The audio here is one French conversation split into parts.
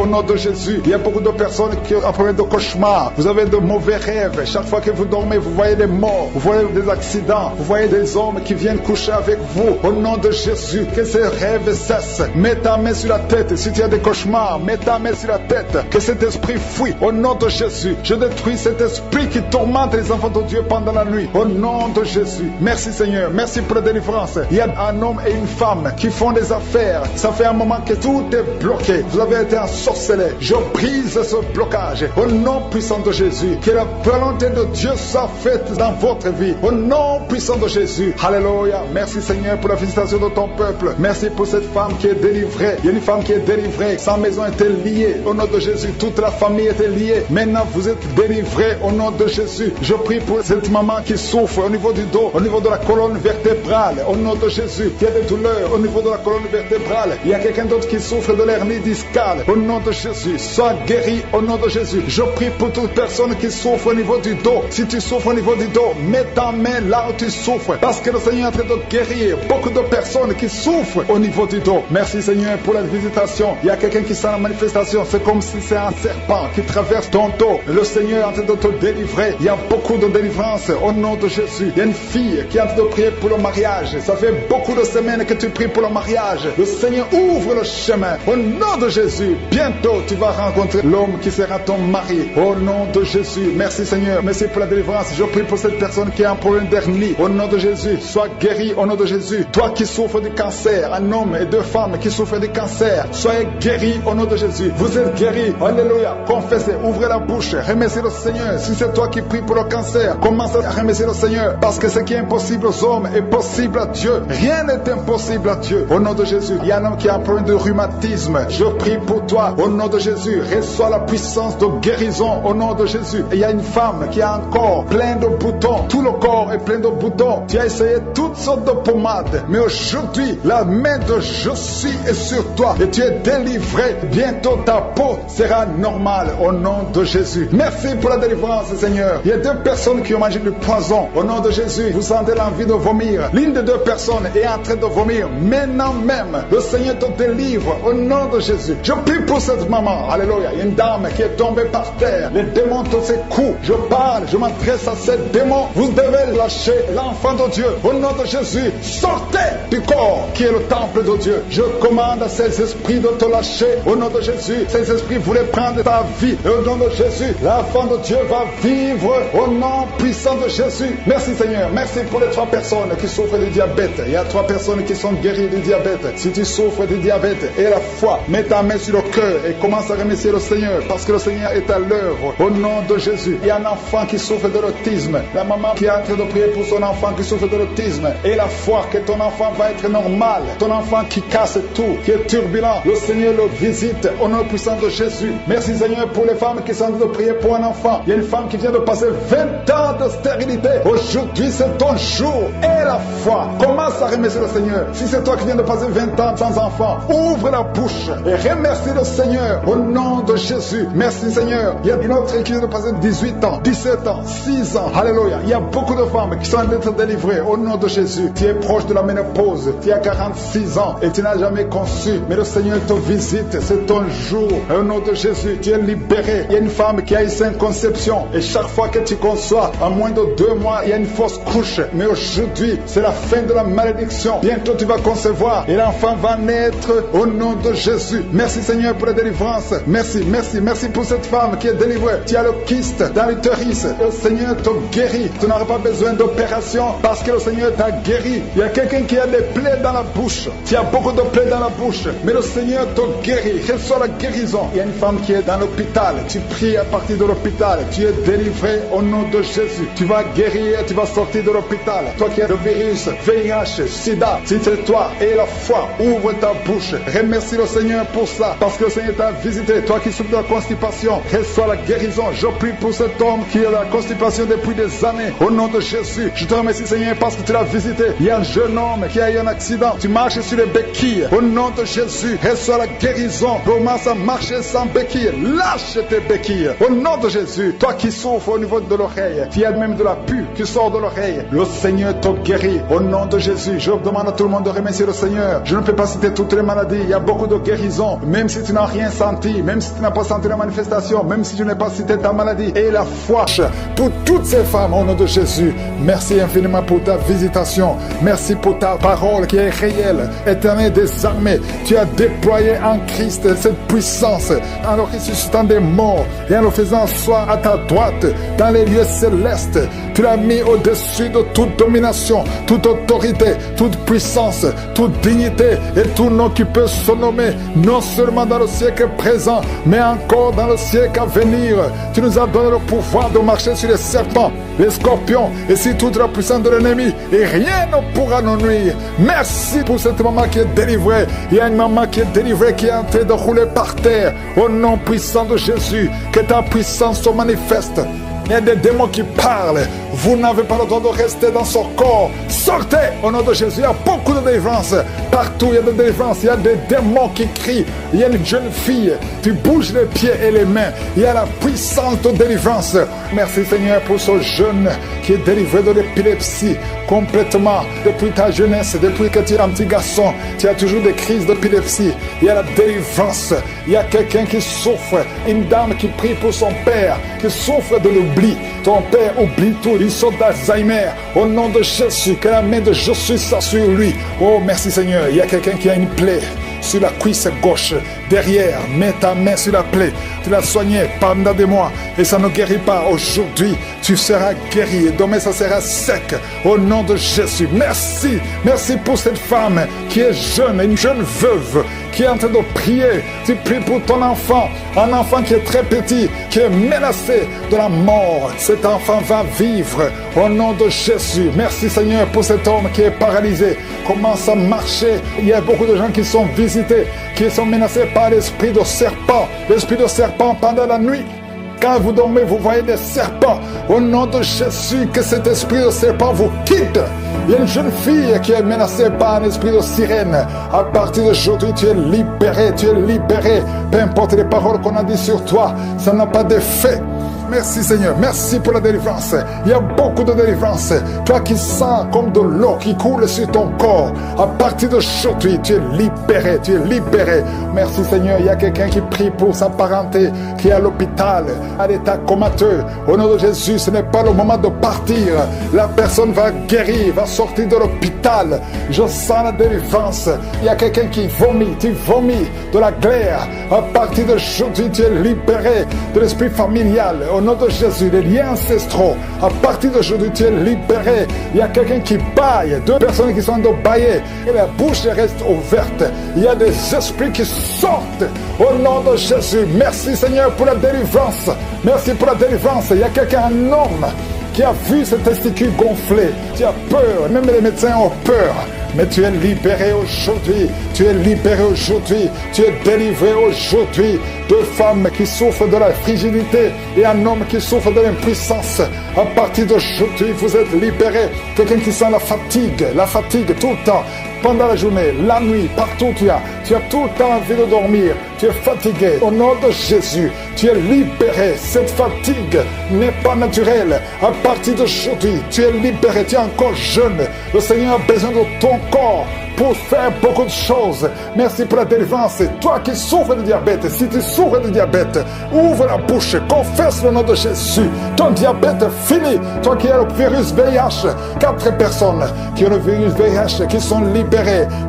au nom de Jésus. Il y a beaucoup de personnes qui ont un problème de cauchemar. Vous avez de mauvais rêves. Chaque fois que vous dormez, vous voyez des morts, vous voyez des accidents, vous voyez des hommes qui viennent coucher avec vous. Au nom de Jésus, que ces rêves cessent. Mets ta main sur la tête. Si tu as des cauchemars, mets ta main sur la tête. Que cet esprit fuit. Au nom de Jésus, je détruis cet esprit qui tourmente les enfants de Dieu pendant la nuit. Au nom de Jésus. Merci Seigneur. Merci pour la délivrance. Il y a un homme et une femme qui font des affaires. Ça fait un moment que tout est bloqué. Vous avez été ensorcelé. Je brise ce blocage. Au nom puissant de Jésus. Que la volonté de Dieu soit faite dans votre vie. Au nom puissant de Jésus. Alléluia. Merci Seigneur pour la visitation de ton peuple. Merci pour cette femme qui est délivrée. Il y a une femme qui est délivrée. Sa maison était liée. Au nom de Jésus. Toute la famille était liée. Maintenant vous êtes délivrés au nom de Jésus. Je prie pour cette maman qui souffre au niveau du dos, au niveau de la colonne vertébrale. Au nom de Jésus. Il y a des douleurs au niveau de la colonne vertébrale. Il y a quelqu'un d'autre qui souffre de l'hernie discale. Au nom de Jésus. Sois guéri au nom de Jésus. Je prie pour toute personne qui souffre au niveau du dos. Si tu souffres au niveau du dos, mets ta main là où tu souffres. Parce que le Seigneur est en train de guérir beaucoup de personnes qui souffrent au niveau du dos. Merci Seigneur pour la visitation. Il y a quelqu'un qui sent la manifestation. C'est comme si c'est un serpent qui traverse ton dos. Le Seigneur est en train de te délivrer. Il y a beaucoup de délivrance au nom de Jésus. Il y a une fille qui est en train de prier pour le mariage. Ça fait beaucoup de semaines que tu pries pour le mariage. Le Seigneur ouvre le chemin. Au nom de Jésus, bientôt tu vas rencontrer l'homme qui sera ton mari. Au nom de Jésus. Merci Seigneur. Merci pour la délivrance. Je prie pour cette personne qui a un problème d'hernie. Au nom de Jésus, sois guéri au nom de Jésus. Toi qui souffres du cancer, un homme et deux femmes qui souffrent du cancer, soyez guéris au nom de Jésus. Vous êtes guéris. Alléluia. Confessez, ouvrez la bouche, remerciez le Seigneur. Si c'est toi qui pries pour le cancer, commence à remercier le Seigneur. Parce que ce qui est impossible aux hommes est possible à Dieu. Rien n'est impossible à Dieu. Au nom de Jésus. Il y a un homme qui a un problème de rhumatisme. Je prie pour toi. Au nom de Jésus. Reçois la puissance de guérison. Au nom de Jésus. Et il y a une femme qui a un corps plein de boutons. Tout le corps est plein de boutons. Tu as essayé toutes sortes de pommades. Mais aujourd'hui, la main de je suis est sur toi. Et tu es délivré. Bientôt ta peau sera normale. Au nom de Jésus. Merci pour la délivrance, Seigneur. Il y a deux personnes qui ont mangé du poison. Au nom de Jésus, vous sentez l'envie de vomir. L'une des deux personnes est en train de vomir. Maintenant même, le Seigneur te délivre. Au nom de Jésus. Je prie pour cette maman. Alléluia. Il y a une dame qui est tombée par terre. Les démons te secouent. Je parle, je m'adresse à ces démons. Vous devez lâcher l'enfant de Dieu. Au nom de Jésus, sortez du corps qui est le temple de Dieu. Je commande à ces esprits de te lâcher. Au nom de Jésus, ces esprits voulaient prendre ta vie. Et au nom de Jésus, l'enfant de Dieu va vivre au nom puissant de Jésus. Merci Seigneur. Merci pour les 3 personnes qui souffrent du diabète. Il y a 3 personnes qui sont guéries du diabète. Si tu souffres du diabète et la foi, mets ta main sur le cœur et commence à remercier le Seigneur parce que le Seigneur est à l'œuvre. Au nom de Jésus. Il y a un enfant qui souffre de l'autisme. La maman qui est en train de prier pour son enfant qui souffre de l'autisme. Et la foi que ton enfant va être normal. Ton enfant qui casse tout, qui est turbulent. Le Seigneur le visite au nom puissant de Jésus. Merci Seigneur pour les femmes qui sont en train de prier pour un enfant. Il y a une femme qui vient de passer 20 ans de stérilité. Aujourd'hui c'est ton jour. Et la foi. Commence à remercier le Seigneur. Si c'est toi qui viens de passer 20 ans sans enfant, ouvre la bouche et remercie le Seigneur au nom de Jésus. Merci Seigneur. Il y a une autre qui vient de passer 18 ans, 17 ans, 6 ans. Alléluia. Il y a beaucoup de femmes qui sont en train d'être délivrées au nom de Jésus. Tu es proche de la ménopause. Tu as 46 ans et tu n'as jamais conçu. Mais le Seigneur te visite. C'est ton jour. Au nom de Jésus, tu es libéré. Il y a une femme qui a eu 5 conceptions. Et chaque fois que tu conçois, en moins de 2 mois, il y a une fausse couche. Mais aujourd'hui, c'est la fin de la malédiction. Bientôt, tu vas concevoir. Et l'enfant va naître au nom de Jésus. Merci Seigneur pour la délivrance. Merci, merci, merci pour cette femme qui est délivrée. Tu as le kyste dans l'utérus. Et le Seigneur te guérit. Tu n'auras pas besoin d'opération parce que le Seigneur t'a guéri. Il y a quelqu'un qui a des plaies dans la bouche. Tu as beaucoup de plaies dans la bouche. Mais le Seigneur te guérit. Reçois la guérison. Il y a une femme qui est dans l'hôpital. Tu pries à partir de l'hôpital. Tu es délivré au nom de Jésus. Tu vas guérir. Tu vas sortir de l'hôpital. Toi qui as le virus, VIH, SIDA, si c'est toi et la foi, ouvre ta bouche. Remercie le Seigneur pour ça. Parce que le Seigneur t'a visité. Toi qui souffres de la constipation, reçois la guérison. Je prie pour cet homme qui a la constipation depuis des années. Au nom de Jésus, je te remercie Seigneur parce que tu l'as visité. Il y a un jeune homme qui a eu un accident. Tu marches sur les béquilles. Au nom de Jésus, reçois la guérison. Commence à marcher sans béquilles. Lâche tes béquilles. Au nom de Jésus, toi qui souffres au niveau de l'oreille, tu as même de la pus qui sort de l'oreille. Le Seigneur te guérit. Au nom de Jésus, je demande à tout le monde de remercier le Seigneur. Je ne peux pas citer toutes les maladies. Il y a beaucoup de guérisons. Même si tu n'as rien senti, même si tu n'as pas senti la manifestation, même si tu n'as pas cité ta maladie, et la foi pour toutes ces femmes au nom de Jésus. Merci infiniment pour ta visitation. Merci pour ta parole qui est réelle, éternelle des armées. Tu as déployé en Christ cette puissance en le ressuscitant des morts et en le faisant asseoir à ta droite dans les lieux célestes. Tu l'as mis au-dessus de toute domination, toute autorité, toute puissance, toute dignité et tout nom qui peut se nommer, non seulement dans le siècle présent, mais encore dans le siècle à venir. Tu nous as donné le pouvoir de marcher sur les serpents, les scorpions et sur toute la puissance de l'ennemi, et rien ne pourra nous nuire. Merci pour cette maman qui est délivrée. Il y a une maman qui est délivrée, qui est en train de rouler par terre. Au nom puissant de Jésus, que ta puissance se manifeste. Il y a des démons qui parlent. Vous n'avez pas le droit de rester dans son corps. Sortez au nom de Jésus. Il y a beaucoup de délivrance. Partout, il y a des délivrances. Il y a des démons qui crient. Il y a une jeune fille. Tu bouges les pieds et les mains. Il y a la puissance de délivrance. Merci Seigneur pour ce jeune qui est délivré de l'épilepsie complètement. Depuis ta jeunesse, depuis que tu es un petit garçon, tu as toujours des crises d'épilepsie. Il y a la délivrance. Il y a quelqu'un qui souffre. Une dame qui prie pour son père, qui souffre de l'oubli. Ton père oublie tout. Il sort d'Alzheimer. Au nom de Jésus, que la main de Jésus soit sur lui. Oh, merci Seigneur. Il y a quelqu'un qui a une plaie sur la cuisse gauche, derrière. Mets ta main sur la plaie. Tu l'as soignée pendant des mois et ça ne guérit pas. Aujourd'hui, tu seras guéri et demain, ça sera sec. Au nom de Jésus. Merci. Merci pour cette femme qui est jeune, une jeune veuve qui est en train de prier. Tu pries pour ton enfant, un enfant qui est très petit, qui est menacé de la mort. Cet enfant va vivre au nom de Jésus. Merci Seigneur pour cet homme qui est paralysé. Commence à marcher. Il y a beaucoup de gens qui sont visités, qui sont menacés par l'esprit de serpent. L'esprit de serpent pendant la nuit. Quand vous dormez, vous voyez des serpents. Au nom de Jésus, que cet esprit de serpent vous quitte. Il y a une jeune fille qui est menacée par un esprit de sirène. À partir d'aujourd'hui, tu es libéré, tu es libéré. Peu importe les paroles qu'on a dit sur toi, ça n'a pas d'effet. Merci Seigneur, merci pour la délivrance. Il y a beaucoup de délivrance. Toi qui sens comme de l'eau qui coule sur ton corps, à partir d'aujourd'hui, tu es libéré, tu es libéré. Merci Seigneur, il y a quelqu'un qui prie pour sa parenté, qui est à l'hôpital, à l'état comateux. Au nom de Jésus, ce n'est pas le moment de partir. La personne va guérir, va sortir de l'hôpital. Je sens la délivrance. Il y a quelqu'un qui vomit, tu vomis de la glaire. À partir d'aujourd'hui, tu es libéré de l'esprit familial. Au nom de Jésus, les liens ancestraux, à partir d'aujourd'hui, tu es libéré. Il y a quelqu'un qui baille, deux personnes qui sont en train de bailler, et la bouche reste ouverte. Il y a des esprits qui sortent. Au nom de Jésus, merci Seigneur pour la délivrance. Merci pour la délivrance. Il y a quelqu'un, un homme, qui a vu ses testicules gonflés. Tu as peur, même les médecins ont peur. Mais tu es libéré aujourd'hui, tu es libéré aujourd'hui, tu es délivré aujourd'hui. Deux femmes qui souffrent de la frigidité et un homme qui souffre de l'impuissance. À partir d'aujourd'hui, vous êtes libérés. Quelqu'un qui sent la fatigue tout le temps. Pendant la journée, la nuit, partout tu as tout le temps envie de dormir, tu es fatigué. Au nom de Jésus, tu es libéré. Cette fatigue n'est pas naturelle. À partir d'aujourd'hui, tu es libéré, tu es encore jeune. Le Seigneur a besoin de ton corps pour faire beaucoup de choses. Merci pour la délivrance. Toi qui souffres de diabète, si tu souffres de diabète, ouvre la bouche, confesse le nom de Jésus. Ton diabète est fini. Toi qui as le virus VIH, 4 personnes qui ont le virus VIH qui sont libérées.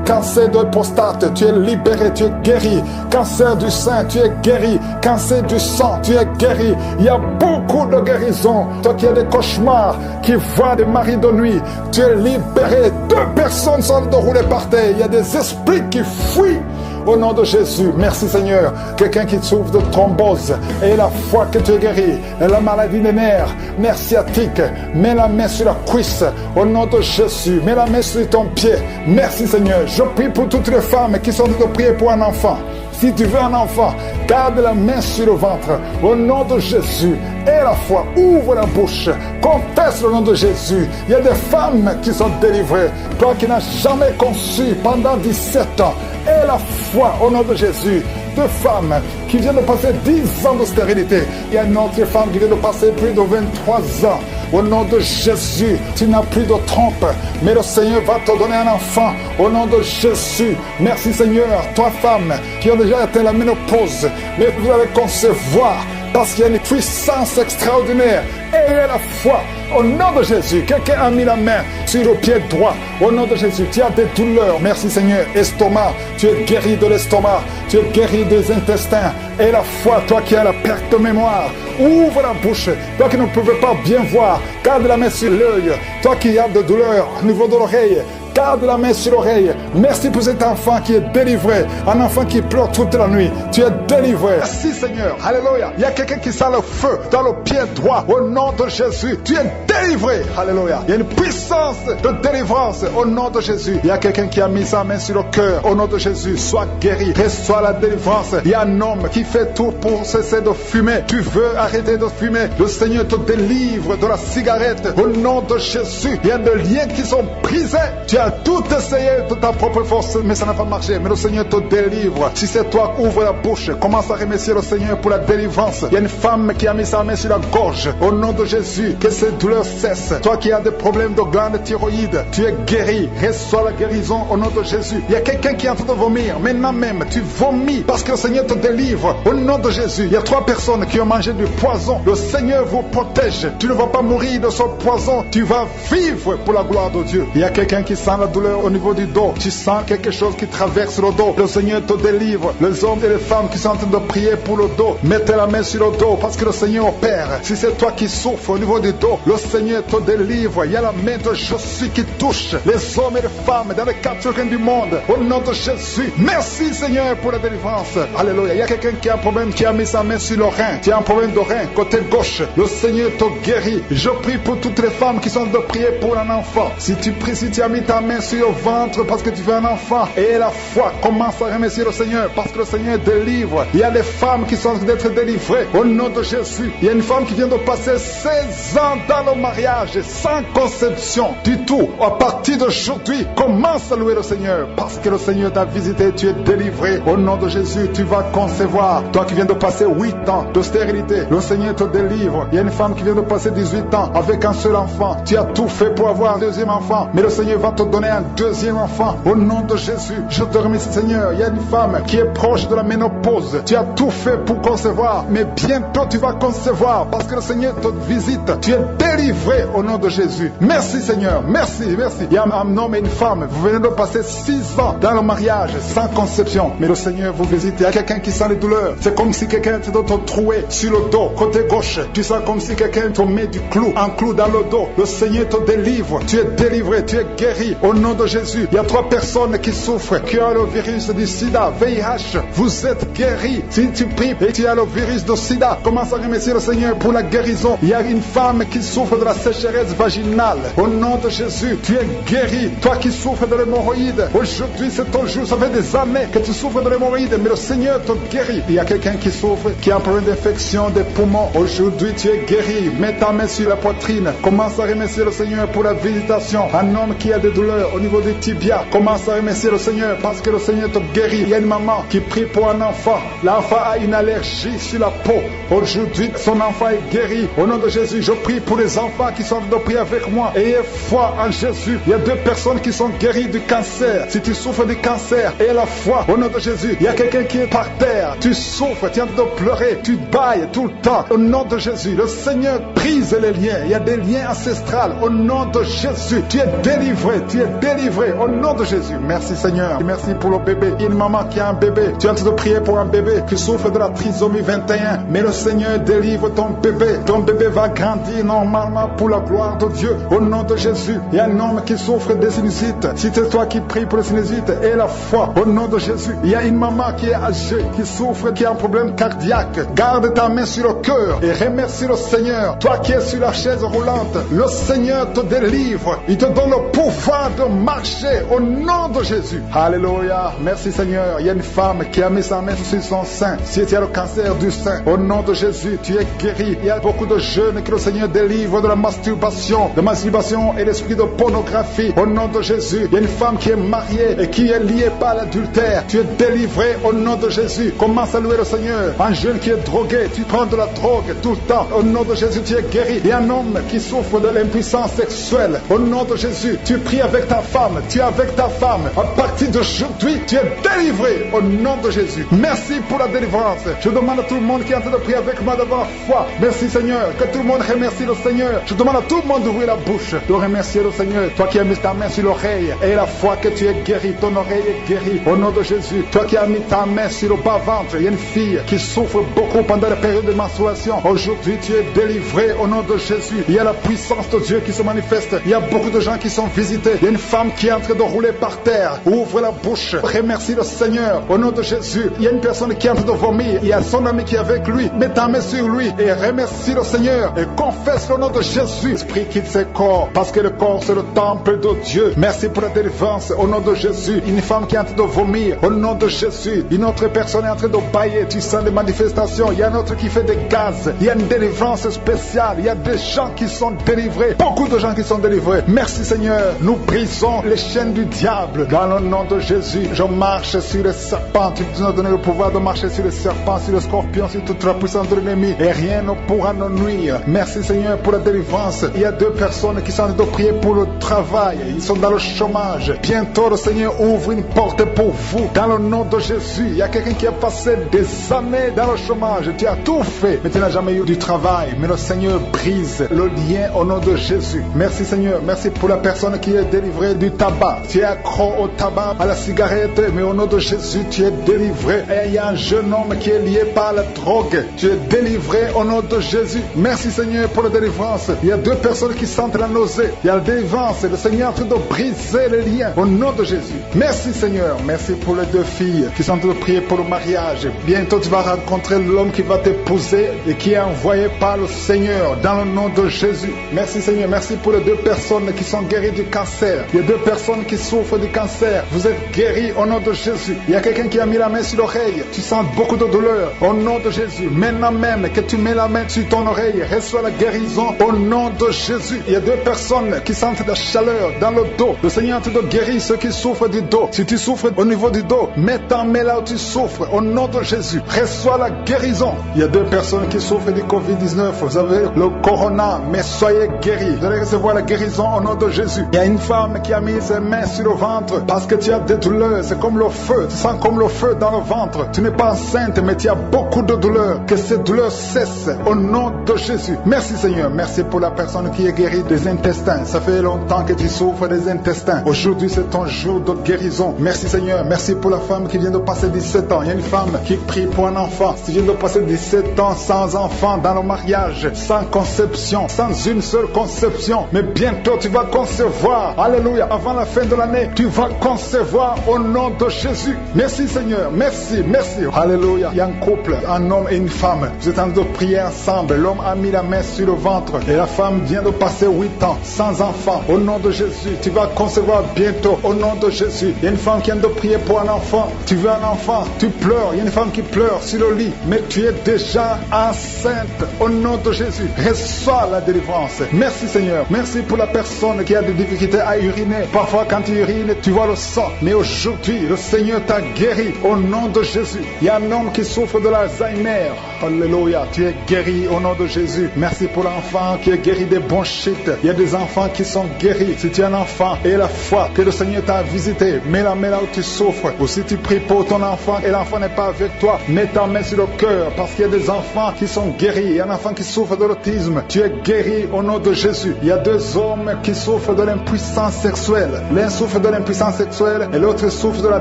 Cancer de prostate, tu es libéré, tu es guéri. Cancer du sein, tu es guéri. Cancer du sang, tu es guéri. Il y a beaucoup de guérisons. Toi qui as des cauchemars, qui voient des maris de nuit, tu es libéré. 2 personnes sont de rouler par terre. Il y a des esprits qui fuient. Au nom de Jésus, merci Seigneur. Quelqu'un qui souffre de thrombose et la foi que tu es guéri, et la maladie des nerfs, nerf sciatique, mets la main sur la cuisse. Au nom de Jésus, mets la main sur ton pied. Merci Seigneur. Je prie pour toutes les femmes qui sont en train de prier pour un enfant. Si tu veux un enfant, garde la main sur le ventre. Au nom de Jésus, aie la foi, ouvre la bouche, confesse le nom de Jésus. Il y a des femmes qui sont délivrées. Toi qui n'as jamais conçu pendant 17 ans, aie la foi au nom de Jésus. 2 femmes qui viennent de passer 10 ans de stérilité. Il y a une autre femme qui vient de passer plus de 23 ans Au nom de Jésus, tu n'as plus de trompe, mais le Seigneur va te donner un enfant. Au nom de Jésus, merci Seigneur, toi femme qui a déjà atteint la ménopause, mais vous allez concevoir parce qu'il y a une puissance extraordinaire. Ayez la foi. Au nom de Jésus, quelqu'un a mis la main sur le pied droit. Au nom de Jésus, tu as des douleurs. Merci Seigneur. Estomac, tu es guéri de l'estomac. Tu es guéri des intestins. Et la foi, toi qui as la perte de mémoire, ouvre la bouche. Toi qui ne pouvais pas bien voir, garde la main sur l'œil. Toi qui as de douleurs au niveau de l'oreille, garde la main sur l'oreille. Merci pour cet enfant qui est délivré. Un enfant qui pleure toute la nuit. Tu es délivré. Merci Seigneur. Alléluia. Il y a quelqu'un qui sent le feu dans le pied droit. Au nom de Jésus, tu es délivré. Alléluia. Il y a une puissance de délivrance au nom de Jésus. Il y a quelqu'un qui a mis sa main sur le cœur. Au nom de Jésus, sois guéri. Reçois la délivrance. Il y a un homme qui fait tout pour cesser de fumer. Tu veux arrêter de fumer. Le Seigneur te délivre de la cigarette. Au nom de Jésus, il y a des liens qui sont brisés. Tu as tout essayé de ta propre force, mais ça n'a pas marché. Mais le Seigneur te délivre. Si c'est toi, ouvre la bouche. Commence à remercier le Seigneur pour la délivrance. Il y a une femme qui a mis sa main sur la gorge. Au nom de Jésus, que ces douleurs cessent. Toi qui as des problèmes de glande thyroïde, tu es guéri. Reçois la guérison au nom de Jésus. Il y a quelqu'un qui est en train de vomir. Maintenant même, tu vomis parce que le Seigneur te délivre. Au nom de Jésus, il y a 3 personnes qui ont mangé du poison. Le Seigneur vous protège. Tu ne vas pas mourir de ce poison. Tu vas vivre pour la gloire de Dieu. Il y a quelqu'un qui sent la douleur au niveau du dos. Tu sens quelque chose qui traverse le dos. Le Seigneur te délivre. Les hommes et les femmes qui sont en train de prier pour le dos, mettez la main sur le dos parce que le Seigneur opère. Si c'est toi qui souffres au niveau du dos, le Seigneur te délivre. Il y a la main de Jésus qui touche les hommes et les femmes dans les 4 coins du monde. Au nom de Jésus, merci Seigneur pour la délivrance. Alléluia. Il y a quelqu'un qui a un problème, qui a mis sa main sur le rein. Tu as un problème de rein, côté gauche. Le Seigneur te guérit. Je prie pour toutes les femmes qui sont en train de prier pour un enfant. Si tu pries, si tu as mis ta main sur le ventre parce que tu veux un enfant, et la foi, commence à remercier le Seigneur parce que le Seigneur délivre. Il y a des femmes qui sont en train d'être délivrées au nom de Jésus. Il y a une femme qui vient de passer 16 ans dans le mariage sans conception du tout. À partir d'aujourd'hui, commence à louer le Seigneur parce que le Seigneur t'a visité, tu es délivré. Au nom de Jésus, tu vas concevoir. Toi qui viens de passer 8 ans de stérilité, le Seigneur te délivre. Il y a une femme qui vient de passer 18 ans avec un seul enfant. Tu as tout fait pour avoir un deuxième enfant, mais le Seigneur va te donner un deuxième enfant. Au nom de Jésus, je te remercie Seigneur. Il y a une femme qui est proche de la ménopause. Tu as tout fait pour concevoir, mais bientôt tu vas concevoir parce que le Seigneur te visite. Tu es délivré au nom de Jésus. Merci Seigneur, merci, merci. Il y a un homme et une femme, vous venez de passer 6 ans dans le mariage sans conception, mais le Seigneur vous visite. Il y a quelqu'un qui sent les douleurs. C'est comme si quelqu'un te troué sur le dos, côté gauche. Tu sens comme si quelqu'un te met un clou dans le dos. Le Seigneur te délivre. Tu es délivré, tu es guéri au nom de Jésus. Il y a 3 personnes qui souffrent, qui ont le virus du sida, VIH. Vous êtes guéris. Si tu pries et tu as le virus du sida, commence à remercier le Seigneur pour la guérison. Il y a une femme qui souffre de la sécheresse vaginale. Au nom de Jésus, tu es guéri. Toi qui souffres de l'hémorroïde, aujourd'hui c'est ton jour. Ça fait des années que tu souffres de l'hémorroïde, mais le Seigneur te guérit. Il y a quelqu'un qui souffre, qui a un problème d'infection des poumons. Aujourd'hui tu es guéri. Mets ta main sur la poitrine. Commence à remercier le Seigneur pour la visitation. Un homme qui a des douleurs au niveau des tibias, commence à remercier le Seigneur parce que le Seigneur te guérit. Il y a une maman qui prie pour un enfant. L'enfant a une allergie sur la peau. Aujourd'hui, son enfant est guéri. Au nom de Jésus, je prie pour les enfants qui sont de prier avec moi. Ayez foi en Jésus. Il y a 2 personnes qui sont guéries du cancer. Si tu souffres du cancer, aie la foi. Au nom de Jésus, il y a quelqu'un qui est par terre. Tu souffres, tu es en train de pleurer, tu bailles tout le temps. Au nom de Jésus, le Seigneur brise les liens. Il y a des liens ancestrales. Au nom de Jésus, tu es délivré. Tu es délivré. Au nom de Jésus. Merci Seigneur. Merci pour le bébé. Il y a une maman qui a un bébé. Tu es en train de prier pour un bébé qui souffre de la trisomie 21. Mais le Seigneur délivre ton bébé. Ton bébé va grandir normalement pour la gloire de Dieu. Au nom de Jésus. Il y a un homme qui souffre des sinusites. Si c'est toi qui pries pour les sinusites, aie la foi. Au nom de Jésus. Il y a une maman qui est âgée, qui souffre, qui a un problème cardiaque. Garde ta main sur le cœur et remercie le Seigneur. Toi qui es sur la chaise roulante, le Seigneur te délivre. Il te donne le pouvoir de marcher au nom de Jésus. Alléluia. Merci Seigneur. Il y a une femme qui a mis sa main sur son sein. Si tu as le cancer du sein, au nom de Jésus, tu es guéri. Il y a beaucoup de jeunes que le Seigneur délivre de la masturbation et l'esprit de pornographie. Au nom de Jésus, il y a une femme qui est mariée et qui est liée par l'adultère. Tu es délivré au nom de Jésus. Commence à louer le Seigneur. Un jeune qui est drogué, tu prends de la drogue tout le temps. Au nom de Jésus, tu es guéri. Il y a un homme qui souffre de l'impuissance sexuelle. Au nom de Jésus, tu pries avec ta femme. Tu es avec ta femme. À partir d'aujourd'hui, tu es délivré au nom de Jésus. Merci pour la délivrance. Je demande à tout le monde qui est en train de prier avec moi d'avoir foi. Merci Seigneur. Que tout le monde remercie le Seigneur. Je demande à tout le monde d'ouvrir la bouche, de remercier le Seigneur. Toi qui as mis ta main sur l'oreille et la foi que tu es guéri, ton oreille est guérie au nom de Jésus. Toi qui as mis ta main sur le bas-ventre, il y a une fille qui souffre beaucoup pendant la période de menstruation. Aujourd'hui, tu es délivré au nom de Jésus. Il y a la puissance de Dieu qui se manifeste. Il y a beaucoup de gens qui sont visités. Il y a une femme qui est en train de rouler par terre. Ouvre la bouche. Remercie le Seigneur au nom de Jésus. Il y a une personne qui est en train de vomir. Il y a son ami qui est avec lui. Mets ta main sur lui et remercie le Seigneur et confesse le nom de Jésus. L'esprit quitte ses corps parce que le corps c'est le temple de Dieu. Merci pour la délivrance au nom de Jésus. Une femme qui est en train de vomir au nom de Jésus. Une autre personne est en train de bailler. Tu sens des manifestations. Il y a un autre qui fait des gaz. Il y a une délivrance spéciale. Il y a des gens qui sont délivrés. Beaucoup de gens qui sont délivrés. Merci Seigneur. Nous brisons les chaînes du diable dans le nom de Jésus. Je marche sur les serpents. Tu nous as donné le pouvoir de marcher sur les serpents, sur les scorpions, sur toute la puissance de l'ennemi. Et rien ne pourra nous nuire. Merci Seigneur pour la délivrance. Il y a deux personnes qui sont en train de prier pour le travail. Ils sont dans le chômage. Bientôt le Seigneur ouvre une porte pour vous. Dans le nom de Jésus. Il y a quelqu'un qui a passé des années dans le chômage. Tu as tout fait, mais tu n'as jamais eu du travail. Mais le Seigneur brise le lien au nom de Jésus. Merci Seigneur. Merci pour la personne qui est délivrée du tabac. Tu es accro au tabac, à la cigarette, mais au nom de Jésus, tu es délivré. Et il y a un jeune homme qui est lié par la drogue. Tu es délivré au nom de Jésus. Merci Seigneur pour la délivrance. Il y a deux personnes qui sentent la nausée. Il y a la délivrance. Le Seigneur est en train de briser les liens au nom de Jésus. Merci Seigneur. Merci pour les deux filles qui sont en train de prier pour le mariage. Bientôt tu vas rencontrer l'homme qui va t'épouser et qui est envoyé par le Seigneur dans le nom de Jésus. Merci Seigneur. Merci pour les deux personnes qui sont guéries du cancer. Il y a deux personnes qui souffrent du cancer. Vous êtes guéris au nom de Jésus. Il y a quelqu'un qui a mis la main sur l'oreille. Tu sens beaucoup de douleur au nom de Jésus. Maintenant même que tu mets la main sur ton oreille, reçois la guérison au nom de Jésus. Il y a deux personnes qui sentent la chaleur dans le dos. Le Seigneur te guérit ceux qui souffrent du dos. Si tu souffres au niveau du dos, mets ta main là où tu souffres au nom de Jésus. Reçois la guérison. Il y a deux personnes qui souffrent du Covid-19. Vous avez le corona, mais soyez guéris. Vous allez recevoir la guérison au nom de Jésus. Il y a une femme qui a mis ses mains sur le ventre parce que tu as des douleurs. C'est comme le feu. Tu sens comme le feu dans le ventre. Tu n'es pas enceinte, mais tu as beaucoup de douleurs. Que ces douleurs cessent au nom de Jésus. Merci Seigneur. Merci pour la personne qui est guérie des intestins. Ça fait longtemps que tu souffres des intestins. Aujourd'hui, c'est ton jour de guérison. Merci Seigneur. Merci pour la femme qui vient de passer 17 ans. Il y a une femme qui prie pour un enfant. Tu viens de passer 17 ans sans enfant dans le mariage, sans conception, sans une seule conception. Mais bientôt, tu vas concevoir. Alléluia. Avant la fin de l'année, tu vas concevoir au nom de Jésus. Merci Seigneur. Merci, merci. Alléluia. Il y a un couple, un homme et une femme. Vous êtes en train de prier ensemble. L'homme a mis la main sur le ventre et la femme vient de passer 8 ans sans enfant. Au nom de Jésus, tu vas concevoir bientôt. Au nom de Jésus. Il y a une femme qui vient de prier pour un enfant. Tu veux un enfant, tu pleures. Il y a une femme qui pleure sur le lit, mais tu es déjà enceinte. Au nom de Jésus, reçois la délivrance. Merci Seigneur. Merci pour la personne qui a des difficultés à uriner. Parfois quand tu urines, tu vois le sang. Mais aujourd'hui, le Seigneur t'a guéri. Au nom de Jésus. Il y a un homme qui souffre de l'Alzheimer. Alléluia. Tu es guéri au nom de Jésus. Merci pour l'enfant qui est guéri des bronchites. Il y a des enfants qui sont guéris. Si tu es un enfant et la foi que le Seigneur t'a visité, mets la main là où tu souffres. Ou si tu pries pour ton enfant et l'enfant n'est pas avec toi, mets ta main sur le cœur parce qu'il y a des enfants qui sont guéris. Il y a un enfant qui souffre de l'autisme. Tu es guéri au nom de Jésus. Il y a deux hommes qui souffrent de l'impuissance sexuelle. L'un souffre de l'impuissance sexuelle et l'autre souffre de la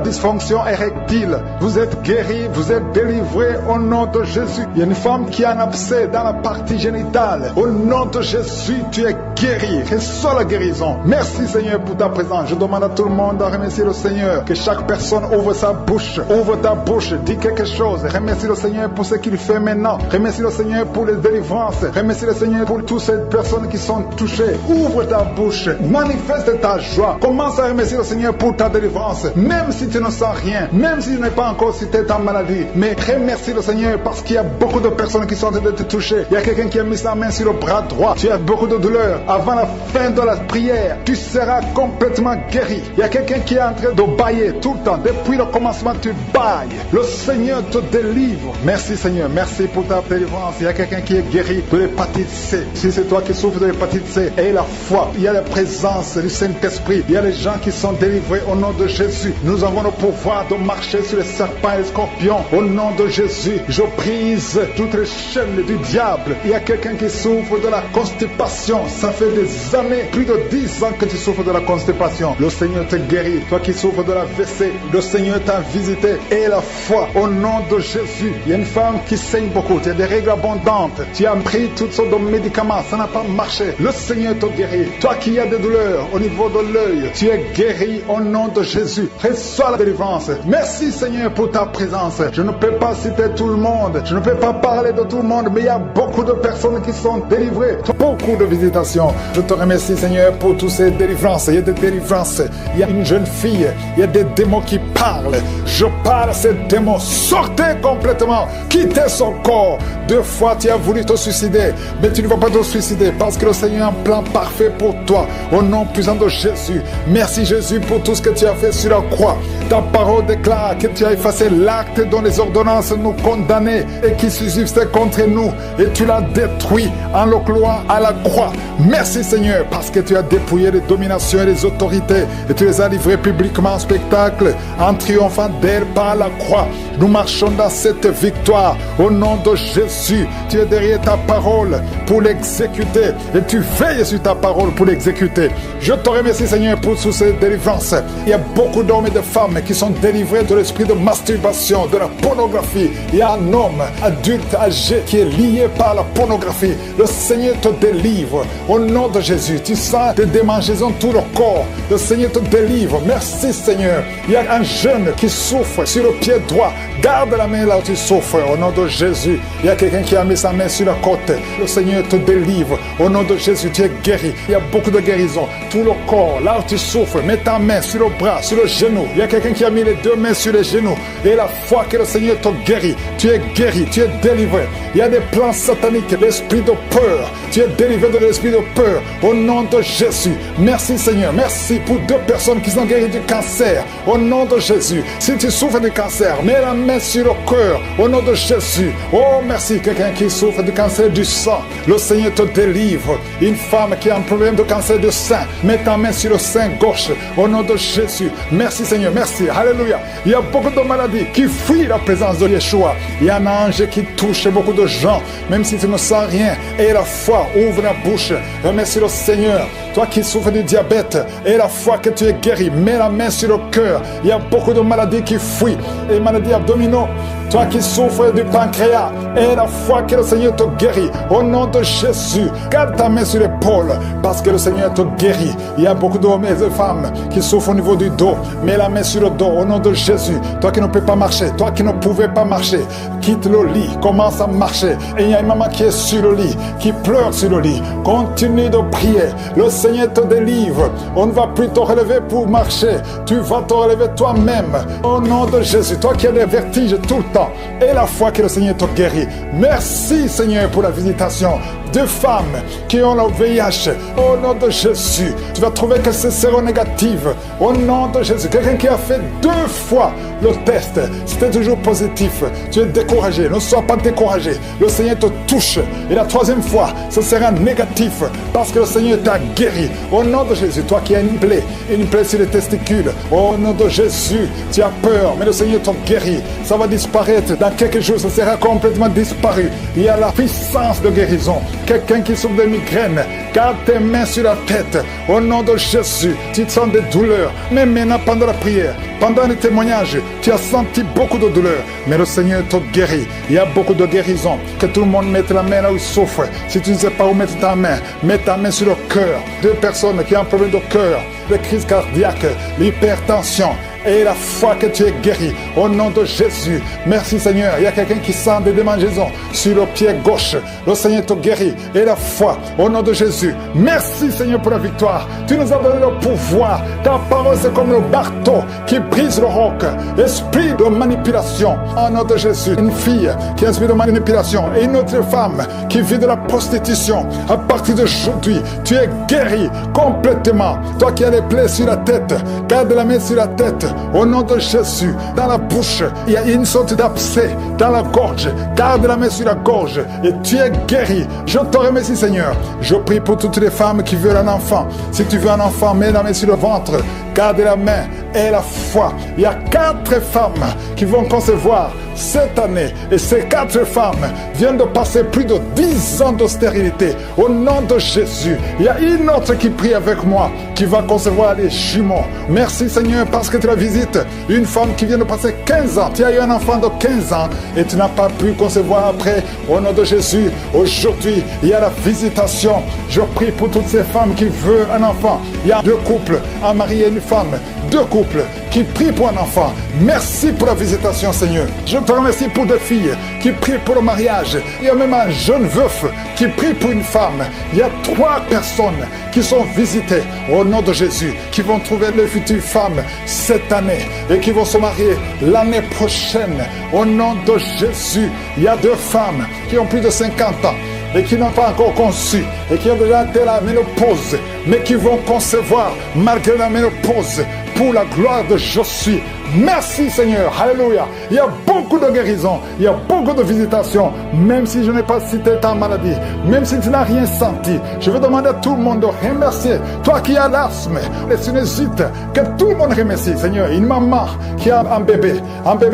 dysfonction érectile. Vous êtes guéris, vous êtes délivrés au nom de Jésus. Il y a une femme qui a un abcès dans la partie génitale. Au nom de Jésus, tu es guéri. Reçois la guérison. Merci Seigneur pour ta présence. Je demande à tout le monde de remercier le Seigneur. Que chaque personne ouvre sa bouche. Ouvre ta bouche. Dis quelque chose. Remercie le Seigneur pour ce qu'il fait maintenant. Remercie le Seigneur pour les délivrances. Remercie le Seigneur pour toutes ces personnes qui sont touchées. Ouvre ta bouche. Manifeste ta joie. Commence à remercier le Seigneur pour ta délivrance. Même si tu ne sens rien. Même même s'il n'est pas encore cité ta maladie. Mais remercie le Seigneur parce qu'il y a beaucoup de personnes qui sont en train de te toucher. Il y a quelqu'un qui a mis sa main sur le bras droit. Tu as beaucoup de douleur. Avant la fin de la prière, tu seras complètement guéri. Il y a quelqu'un qui est en train de bailler tout le temps. Depuis le commencement, tu bailles. Le Seigneur te délivre. Merci Seigneur. Merci pour ta délivrance. Il y a quelqu'un qui est guéri de l'hépatite C. Si c'est toi qui souffres de l'hépatite C, aie la foi. Il y a la présence du Saint-Esprit. Il y a les gens qui sont délivrés au nom de Jésus. Nous avons le pouvoir de marcher sur les serpents et les scorpions. Au nom de Jésus, je brise toutes les chaînes du diable. Il y a quelqu'un qui souffre de la constipation. Ça fait des années, plus de 10 ans que tu souffres de la constipation. Le Seigneur te guérit. Toi qui souffres de la WC, le Seigneur t'a visité. Et la foi, au nom de Jésus. Il y a une femme qui saigne beaucoup. Tu as des règles abondantes. Tu as pris toutes sortes de médicaments. Ça n'a pas marché. Le Seigneur te guérit. Toi qui as des douleurs au niveau de l'œil, tu es guéri au nom de Jésus. Reçois la délivrance. Merci Seigneur pour ta présence. Je ne peux pas citer tout le monde. Je ne peux pas parler de tout le monde, mais il y a beaucoup de personnes qui sont délivrées. Beaucoup de visitations. Je te remercie Seigneur pour toutes ces délivrances. Il y a des délivrances. Il y a une jeune fille. Il y a des démons qui parlent. Je parle à ces démons. Sortez complètement. Quittez son corps. 2 fois tu as voulu te suicider, mais tu ne vas pas te suicider parce que le Seigneur a un plan parfait pour toi. Au nom puissant de Jésus. Merci Jésus pour tout ce que tu as fait sur la croix. Ta parole déclare que tu as effacé l'acte dont les ordonnances nous condamnaient et qui subsistait contre nous. Et tu l'as détruit en le clouant à la croix. Merci Seigneur parce que tu as dépouillé les dominations et les autorités et tu les as livrées publiquement en spectacle en triomphant d'elles par la croix. Nous marchons dans cette victoire au nom de Jésus. Tu es derrière ta parole pour l'exécuter et tu veilles sur ta parole pour l'exécuter. Je te remercie Seigneur pour toutes ces délivrances. Il y a beaucoup d'hommes et de femmes qui sont délivrés de l'esprit de masturbation, de la pornographie. Il y a un homme adulte âgé qui est lié par la pornographie. Le Seigneur te délivre au nom de Jésus. Tu sens des démangeaisons tout le corps. Le Seigneur te délivre. Merci Seigneur. Il y a un jeune qui souffre sur le pied droit. Garde la main là où tu souffres au nom de Jésus. Il y a quelqu'un qui a mis sa main sur la côte. Le Seigneur te délivre au nom de Jésus. Tu es guéri. Il y a beaucoup de guérison. Tout le corps, là où tu souffres, mets ta main sur le bras, sur le genou. Il y a quelqu'un qui a mis les 2 mains sur les genoux. Et la foi que le Seigneur te guérit. Tu es guéri, tu es délivré. Il y a des plans sataniques, l'esprit de peur. Tu es délivré de l'esprit de peur au nom de Jésus. Merci Seigneur. Merci pour 2 personnes qui sont guéries du cancer au nom de Jésus. Si tu souffres du cancer, mets la main sur le cœur au nom de Jésus. Oh merci. Quelqu'un qui souffre du cancer du sang, le Seigneur te délivre. Une femme qui a un problème de cancer du sein, mets ta main sur le sein gauche au nom de Jésus. Merci Seigneur, merci. Alléluia. Il y a beaucoup de maladies qui fuient la présence de Yeshua. Il y a un ange qui touche beaucoup de gens, même si tu ne sens rien. Et la foi, ouvre la bouche. Remercie le Seigneur. Toi qui souffres du diabète, et la foi que tu es guéri, mets la main sur le cœur. Il y a beaucoup de maladies qui fuient. Et maladies abdominaux. Toi qui souffres du pancréas, et la foi que le Seigneur te guérit. Au nom de Jésus, garde ta main sur l'épaule, parce que le Seigneur te guérit. Il y a beaucoup d'hommes et de femmes qui souffrent au niveau du dos. Mets la main sur le dos, au nom de Jésus. Toi qui ne peux pas marcher, toi qui ne pouvais pas marcher, quitte le lit, commence à marcher. Et il y a une maman qui est sur le lit, qui pleure sur le lit. Continue de prier. Le Seigneur te délivre. On ne va plus te relever pour marcher. Tu vas te relever toi-même. Au nom de Jésus, toi qui as des vertiges tout le temps, et la foi que le Seigneur te guérit. Merci Seigneur pour la visitation. 2 femmes qui ont le VIH. Au nom de Jésus, tu vas trouver que c'est séronégatif. Au nom de Jésus, quelqu'un qui a fait 2 fois le test, c'était toujours positif. Tu es découragé, ne sois pas découragé. Le Seigneur te touche. Et la 3e fois, ce sera négatif parce que le Seigneur t'a guéri. Au nom de Jésus, toi qui as une plaie sur les testicules, au nom de Jésus, tu as peur, mais le Seigneur te guérit. Ça va disparaître. Dans quelques jours, ça sera complètement disparu. Il y a la puissance de guérison. Quelqu'un qui souffre de migraine, garde tes mains sur la tête. Au nom de Jésus, tu sens des douleurs. Mais maintenant, pendant la prière, pendant le témoignage, tu as senti beaucoup de douleurs. Mais le Seigneur te guérit. Il y a beaucoup de guérison. Que tout le monde mette la main là où il souffre. Si tu ne sais pas où mettre ta main, mets ta main sur le cœur. 2 personnes qui ont un problème de cœur, de crise cardiaque, l'hypertension. Et la foi que tu es guéri. Au nom de Jésus. Merci Seigneur. Il y a quelqu'un qui sent des démangeaisons sur le pied gauche. Le Seigneur te guérit. Et la foi, au nom de Jésus. Merci Seigneur pour la victoire. Tu nous as donné le pouvoir. Ta parole c'est comme le marteau qui brise le roc. Esprit de manipulation, au nom de Jésus. Une fille qui a un esprit de manipulation et une autre femme qui vit de la prostitution. À partir d'aujourd'hui, tu es guéri complètement. Toi qui as les plaies sur la tête, garde la main sur la tête. Au nom de Jésus, dans la bouche, il y a une sorte d'abcès. Dans la gorge, garde la main sur la gorge et tu es guéri. Je te remercie Seigneur. Je prie pour toutes les femmes qui veulent un enfant. Si tu veux un enfant, mets la main sur le ventre. Garde la main et la foi. Il y a 4 femmes qui vont concevoir cette année. Et ces 4 femmes viennent de passer plus de 10 ans de stérilité. Au nom de Jésus, il y a une autre qui prie avec moi, qui va concevoir les jumeaux. Merci Seigneur parce que tu la visites. Une femme qui vient de passer 15 ans. Tu as eu un enfant de 15 ans et tu n'as pas pu concevoir après. Au nom de Jésus, aujourd'hui, il y a la visitation. Je prie pour toutes ces femmes qui veulent un enfant. Il y a 2 couples, un mari et une femme. 2 couples qui prient pour un enfant. Merci pour la visitation Seigneur. Je te remercie pour 2 filles qui prient pour le mariage. Il y a même un jeune veuf qui prie pour une femme. Il y a 3 personnes qui sont visitées au nom de Jésus, qui vont trouver leur future femme cette année et qui vont se marier l'année prochaine au nom de Jésus. Il y a 2 femmes qui ont plus de 50 ans et qui n'ont pas encore conçu et qui ont déjà été la ménopause, mais qui vont concevoir malgré la ménopause pour la gloire de Je suis. Merci Seigneur, alléluia. Il y a beaucoup de guérisons, il y a beaucoup de visitations, même si je n'ai pas cité ta maladie, même si tu n'as rien senti. Je veux demander à tout le monde de remercier. Toi qui as l'asthme, les sinusites, que tout le monde remercie Seigneur. Une maman qui a un bébé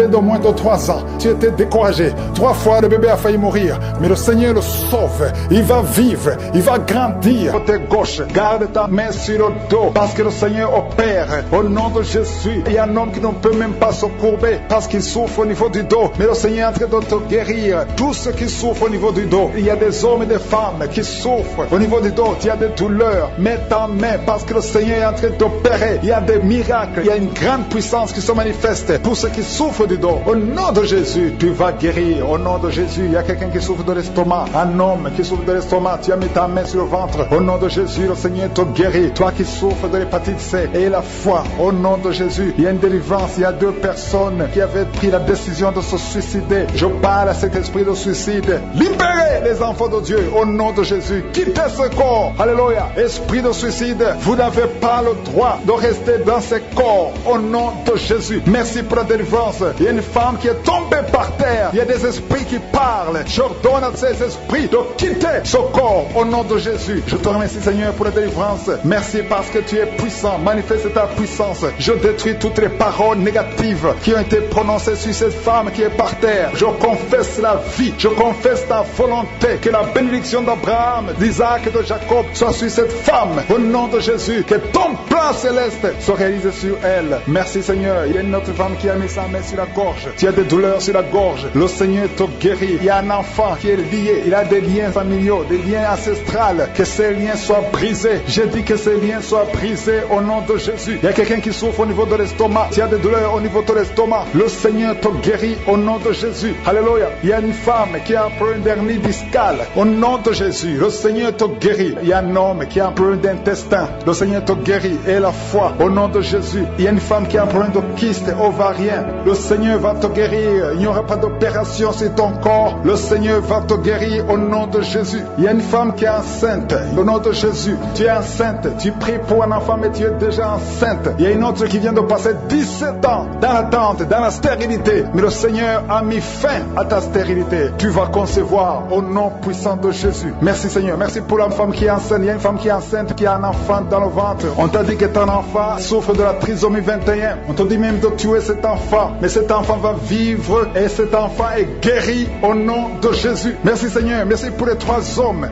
de moins de 3 ans, tu étais découragé. 3 fois le bébé a failli mourir, mais le Seigneur le sauve. Il va vivre, il va grandir. Côté gauche, garde ta main sur le dos, parce que le Seigneur opère. Au nom de Jésus, il y a un homme qui ne peut même pas se courber parce qu'il souffre au niveau du dos, mais le Seigneur est en train de te guérir. Tous ceux qui souffrent au niveau du dos, il y a des hommes et des femmes qui souffrent au niveau du dos, il y a des douleurs. Mets ta main parce que le Seigneur est en train d'opérer. Il y a des miracles, il y a une grande puissance qui se manifeste pour ceux qui souffrent du dos. Au nom de Jésus, tu vas guérir. Au nom de Jésus, il y a quelqu'un qui souffre de l'estomac, un homme qui souffre de l'estomac, tu as mis ta main sur le ventre. Au nom de Jésus, le Seigneur te guérit. Toi qui souffres de l'hépatite C et la foi, au nom de Jésus, il y a une délivrance. Il y a 2 personnes qui avaient pris la décision de se suicider. Je parle à cet esprit de suicide. Libérez les enfants de Dieu au nom de Jésus. Quittez ce corps. Alléluia. Esprit de suicide, vous n'avez pas le droit de rester dans ce corps au nom de Jésus. Merci pour la délivrance. Il y a une femme qui est tombée par terre. Il y a des esprits qui parlent. J'ordonne à ces esprits de quitter ce corps au nom de Jésus. Je te remercie Seigneur pour la délivrance. Merci parce que tu es puissant. Manifeste ta puissance. Je détruis toutes les paroles négatives qui ont été prononcées sur cette femme qui est par terre. Je confesse la vie, je confesse ta volonté, que la bénédiction d'Abraham, d'Isaac et de Jacob soit sur cette femme au nom de Jésus, que ton plan céleste se réalise sur elle. Merci Seigneur. Il y a une autre femme qui a mis sa main sur la gorge. Tu as des douleurs sur la gorge, le Seigneur te guérit. Il y a un enfant qui est lié, il a des liens familiaux, des liens ancestrales, que ces liens soient brisés. Je dis que ces liens soient brisés au nom de Jésus. Il y a quelqu'un qui souffre au niveau de l'estomac, tu as des douleurs au niveau de l'estomac, le Seigneur te guérit au nom de Jésus. Alléluia. Il y a une femme qui a un problème d'hernie discale, au nom de Jésus, le Seigneur te guérit. Il y a un homme qui a un problème d'intestin, le Seigneur te guérit. Et la foi au nom de Jésus. Il y a une femme qui a un problème de kyste ovarien, le Seigneur va te guérir. Il n'y aura pas d'opération sur ton corps, le Seigneur va te guérir au nom de Jésus. Il y a une femme qui est enceinte, au nom de Jésus. Tu es enceinte, tu pries pour un enfant mais tu es déjà enceinte. Il y a une autre qui vient de passer 17 ans dans l'attente, dans la stérilité, mais le Seigneur a mis fin à ta stérilité. Tu vas concevoir au nom puissant de Jésus. Merci Seigneur. Merci pour la femme qui est enceinte. Il y a une femme qui est enceinte, qui a un enfant dans le ventre. On t'a dit que ton enfant souffre de la trisomie 21. On t'a dit même de tuer cet enfant, mais cet enfant va vivre et cet enfant est guéri au nom de Jésus. Merci Seigneur. Merci pour les 3 hommes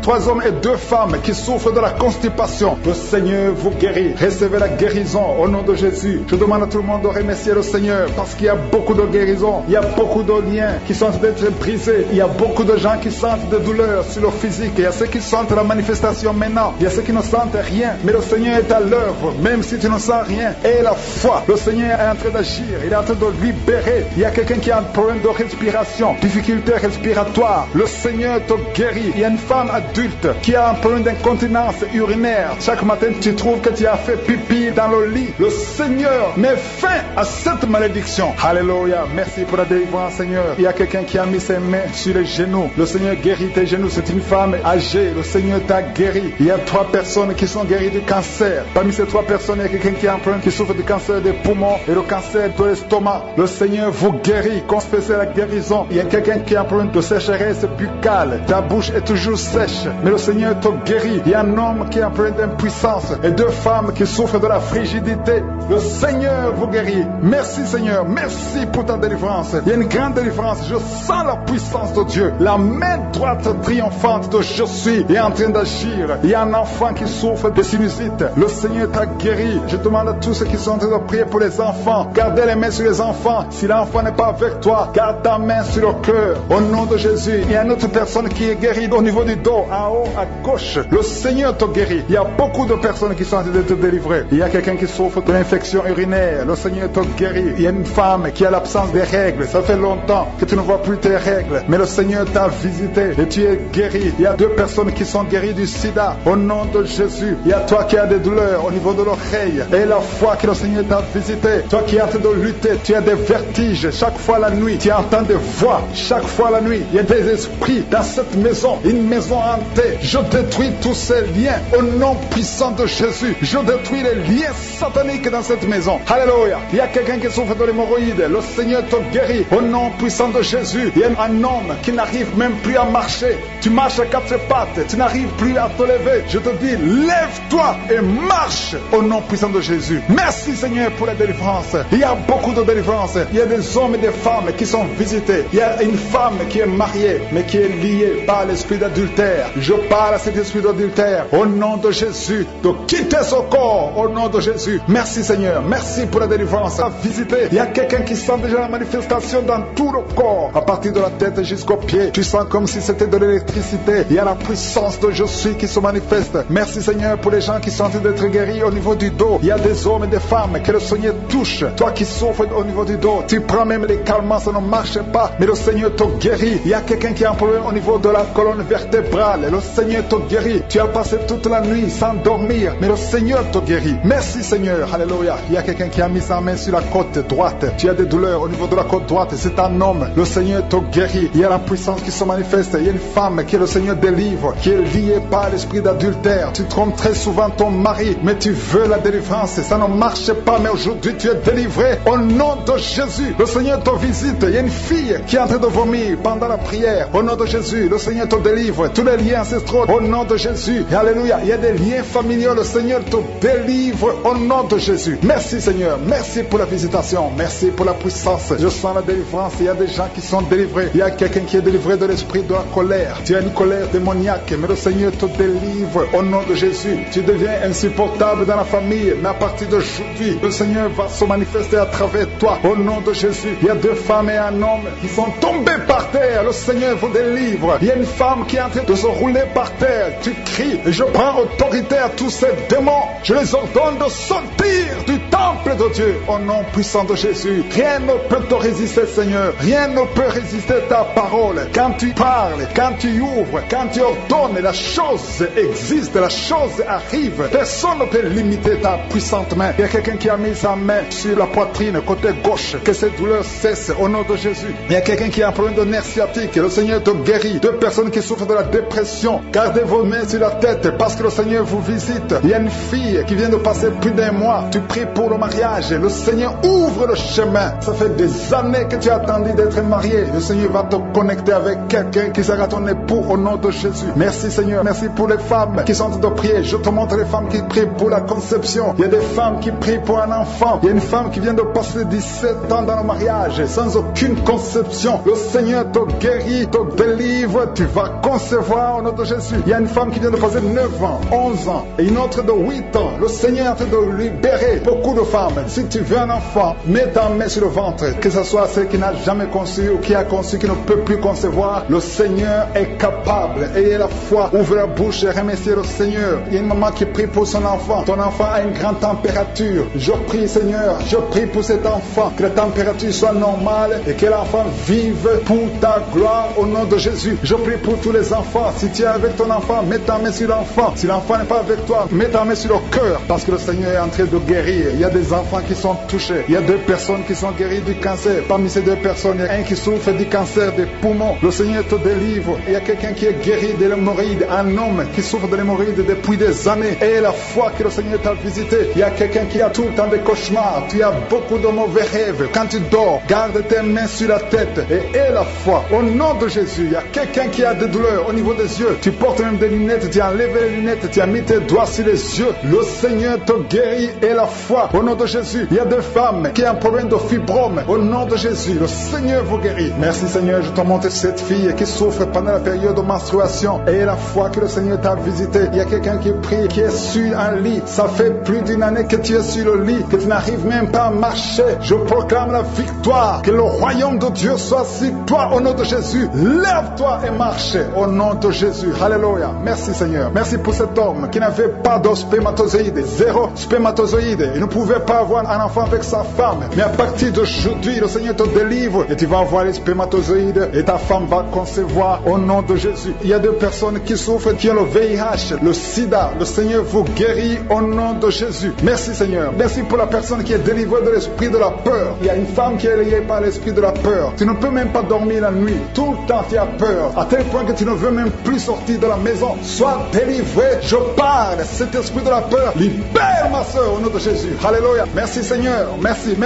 et 2 femmes qui souffrent de la constipation. Le Seigneur vous guérit. Recevez la guérison au nom de Jésus. Je demande à tout le monde de remercier remercier le Seigneur parce qu'il y a beaucoup de guérisons, il y a beaucoup de liens qui sont en train d'être brisés, il y a beaucoup de gens qui sentent des douleurs sur leur physique, il y a ceux qui sentent la manifestation maintenant, il y a ceux qui ne sentent rien, mais le Seigneur est à l'œuvre, même si tu ne sens rien. Et la foi, le Seigneur est en train d'agir, il est en train de libérer. Il y a quelqu'un qui a un problème de respiration, difficulté respiratoire, le Seigneur te guérit. Il y a une femme adulte qui a un problème d'incontinence urinaire. Chaque matin tu trouves que tu as fait pipi dans le lit. Le Seigneur met fin à cette malédiction. Alléluia, merci pour la délivrance, Seigneur. Il y a quelqu'un qui a mis ses mains sur les genoux, le Seigneur guérit tes genoux. C'est une femme âgée, le Seigneur t'a guéri. Il y a 3 personnes qui sont guéries du cancer. Parmi ces 3 personnes, il y a quelqu'un qui a un problème, qui souffre du cancer des poumons et le cancer de l'estomac. Le Seigneur vous guérit, confessez la guérison. Il y a quelqu'un qui a un problème de sécheresse buccale, ta bouche est toujours sèche, mais le Seigneur te guérit. Il y a un homme qui a un problème d'impuissance et 2 femmes qui souffrent de la frigidité. Le Seigneur vous guérit. Merci Seigneur, merci pour ta délivrance. Il y a une grande délivrance, je sens la puissance de Dieu. La main droite triomphante de je suis est en train d'agir. Il y a un enfant qui souffre de sinusite, le Seigneur t'a guéri. Je demande à tous ceux qui sont en train de prier pour les enfants, gardez les mains sur les enfants. Si l'enfant n'est pas avec toi, garde ta main sur le cœur, au nom de Jésus. Il y a une autre personne qui est guérie au niveau du dos, en haut à gauche, le Seigneur te guérit. Il y a beaucoup de personnes qui sont en train de te délivrer. Il y a quelqu'un qui souffre de l'infection urinaire, le Seigneur te guérit. Il y a une femme qui a l'absence des règles, ça fait longtemps que tu ne vois plus tes règles, mais le Seigneur t'a visité et tu es guéri. Il y a 2 personnes qui sont guéries du sida, au nom de Jésus. Il y a toi qui as des douleurs au niveau de l'oreille et la foi que le Seigneur t'a visité. Toi qui es en train de lutter, tu as des vertiges chaque fois la nuit, tu entends des voix chaque fois la nuit. Il y a des esprits dans cette maison, une maison hantée. Je détruis tous ces liens au nom puissant de Jésus. Je détruis les liens sataniques dans cette maison. Alléluia. Il y a quelqu'un qui souffre de l'hémorroïde, le Seigneur te guérit au nom puissant de Jésus. Il y a un homme qui n'arrive même plus à marcher. Tu marches à 4 pattes, tu n'arrives plus à te lever. Je te dis, lève-toi et marche au nom puissant de Jésus. Merci Seigneur pour la délivrance. Il y a beaucoup de délivrance. Il y a des hommes et des femmes qui sont visités. Il y a une femme qui est mariée mais qui est liée par l'esprit d'adultère. Je parle à cet esprit d'adultère au nom de Jésus de quitter son corps au nom de Jésus. Merci Seigneur, merci pour la délivrance. À visiter, il y a quelqu'un qui sent déjà la manifestation dans tout le corps, à partir de la tête jusqu'aux pieds. Tu sens comme si c'était de l'électricité. Il y a la puissance de je suis qui se manifeste. Merci Seigneur pour les gens qui sont en train d'être guéris au niveau du dos. Il y a des hommes et des femmes que le Seigneur touche. Toi qui souffres au niveau du dos, tu prends même les calmants, ça ne marche pas, mais le Seigneur te guérit. Il y a quelqu'un qui a un problème au niveau de la colonne vertébrale, le Seigneur te guérit. Tu as passé toute la nuit sans dormir, mais le Seigneur te guérit. Merci Seigneur, alléluia. Il y a quelqu'un qui a mis sa main sur la côte droite. Tu as des douleurs au niveau de la côte droite, c'est un homme. Le Seigneur te guérit. Il y a la puissance qui se manifeste. Il y a une femme qui le Seigneur délivre, qui est liée par l'esprit d'adultère. Tu trompes très souvent ton mari, mais tu veux la délivrance. Ça ne marche pas, mais aujourd'hui tu es délivré au nom de Jésus. Le Seigneur te visite. Il y a une fille qui est en train de vomir pendant la prière. Au nom de Jésus, le Seigneur te délivre. Tous les liens ancestraux, au nom de Jésus. Alléluia. Il y a des liens familiaux. Le Seigneur te délivre au nom de Jésus. Merci Seigneur. Merci pour la visitation. Merci pour la puissance. Je sens la délivrance. Il y a des gens qui sont délivrés. Il y a quelqu'un qui est délivré de l'esprit de la colère. Tu as une colère démoniaque, mais le Seigneur te délivre au nom de Jésus. Tu deviens insupportable dans la famille, mais à partir d'aujourd'hui, le Seigneur va se manifester à travers toi au nom de Jésus. Il y a 2 femmes et un homme qui sont tombés par terre. Le Seigneur vous délivre. Il y a une femme qui est en train de se rouler par terre. Tu cries et je prends autorité à tous ces démons. Je les ordonne de sortir du temple de Dieu au nom puissant de Jésus. Rien ne peut te résister, Seigneur. Rien ne peut résister ta parole. Quand tu parles, quand tu ouvres, quand tu ordonnes, la chose existe, la chose arrive. Personne ne peut limiter ta puissante main. Il y a quelqu'un qui a mis sa main sur la poitrine, côté gauche. Que cette douleur cesse au nom de Jésus. Il y a quelqu'un qui a un problème de nerf sciatique. Le Seigneur te guérit. 2 personnes qui souffrent de la dépression. Gardez vos mains sur la tête parce que le Seigneur vous visite. Il y a une fille qui vient de passer plus d'1 mois. Tu pries pour le mariage. Le Seigneur ouvre le chemin. Ça fait des années que tu as attendu d'être marié. Le Seigneur va te connecter avec quelqu'un qui sera ton époux au nom de Jésus. Merci Seigneur. Merci pour les femmes qui sont en train de prier. Je te montre les femmes qui prient pour la conception. Il y a des femmes qui prient pour un enfant. Il y a une femme qui vient de passer 17 ans dans le mariage sans aucune conception. Le Seigneur te guérit, te délivre. Tu vas concevoir au nom de Jésus. Il y a une femme qui vient de passer 9 ans, 11 ans et une autre de 8 ans. Le Seigneur est en train de libérer beaucoup de femmes. Si tu veux un un enfant, mets ta main sur le ventre, que ce soit celle qui n'a jamais conçu ou qui a conçu, qui ne peut plus concevoir. Le Seigneur est capable. Ayez la foi, ouvre la bouche et remerciez le Seigneur. Il y a une maman qui prie pour son enfant. Ton enfant a une grande température. Je prie, Seigneur, je prie pour cet enfant, que la température soit normale et que l'enfant vive pour ta gloire au nom de Jésus. Je prie pour tous les enfants. Si tu es avec ton enfant, mets ta main sur l'enfant. Si l'enfant n'est pas avec toi, mets ta main sur le cœur, parce que le Seigneur est en train de guérir. Il y a des enfants qui sont touchés. Il y a 2 personnes qui sont guéries du cancer. Parmi ces 2 personnes, il y a un qui souffre du cancer des poumons. Le Seigneur te délivre. Il y a quelqu'un qui est guéri de l'hémorroïde, un homme qui souffre de l'hémorroïde depuis des années. Et la foi que le Seigneur t'a visité. Il y a quelqu'un qui a tout le temps des cauchemars. Tu as beaucoup de mauvais rêves. Quand tu dors, garde tes mains sur la tête et aie la foi. Au nom de Jésus, il y a quelqu'un qui a des douleurs au niveau des yeux. Tu portes même des lunettes, tu as enlevé les lunettes, tu as mis tes doigts sur les yeux. Le Seigneur te guérit et la foi. Au nom de Jésus, il y a des femmes qui ont un problème de fibrome. Au nom de Jésus, le Seigneur vous guérit. Merci Seigneur, je te montre cette fille qui souffre pendant la période de menstruation. Et la foi que le Seigneur t'a visité. Il y a quelqu'un qui prie, qui est sur un lit. Ça fait plus d'une année que tu es sur le lit, que tu n'arrives même pas à marcher. Je proclame la victoire. Que le royaume de Dieu soit sur toi au nom de Jésus. Lève-toi et marche au nom de Jésus. Alléluia. Merci Seigneur. Merci pour cet homme qui n'avait pas de spermatozoïdes. 0 spermatozoïdes. Il ne pouvait pas avoir un enfant avec sa femme. Mais à partir d'aujourd'hui, le Seigneur te délivre et tu vas avoir les spermatozoïdes et ta femme va concevoir au nom de Jésus. Il y a 2 personnes qui souffrent, qui ont le VIH, le sida. Le Seigneur vous guérit au nom de Jésus. Merci Seigneur. Merci pour la personne qui est délivrée de l'esprit de la peur. Il y a une femme qui est liée par l'esprit de la peur. Tu ne peux même pas dormir la nuit. Tout le temps tu as peur. À tel point que tu ne veux même plus sortir de la maison. Sois délivré. Je parle. Cet esprit de la peur, libère ma soeur au nom de Jésus. Alléluia. Merci Seigneur. Merci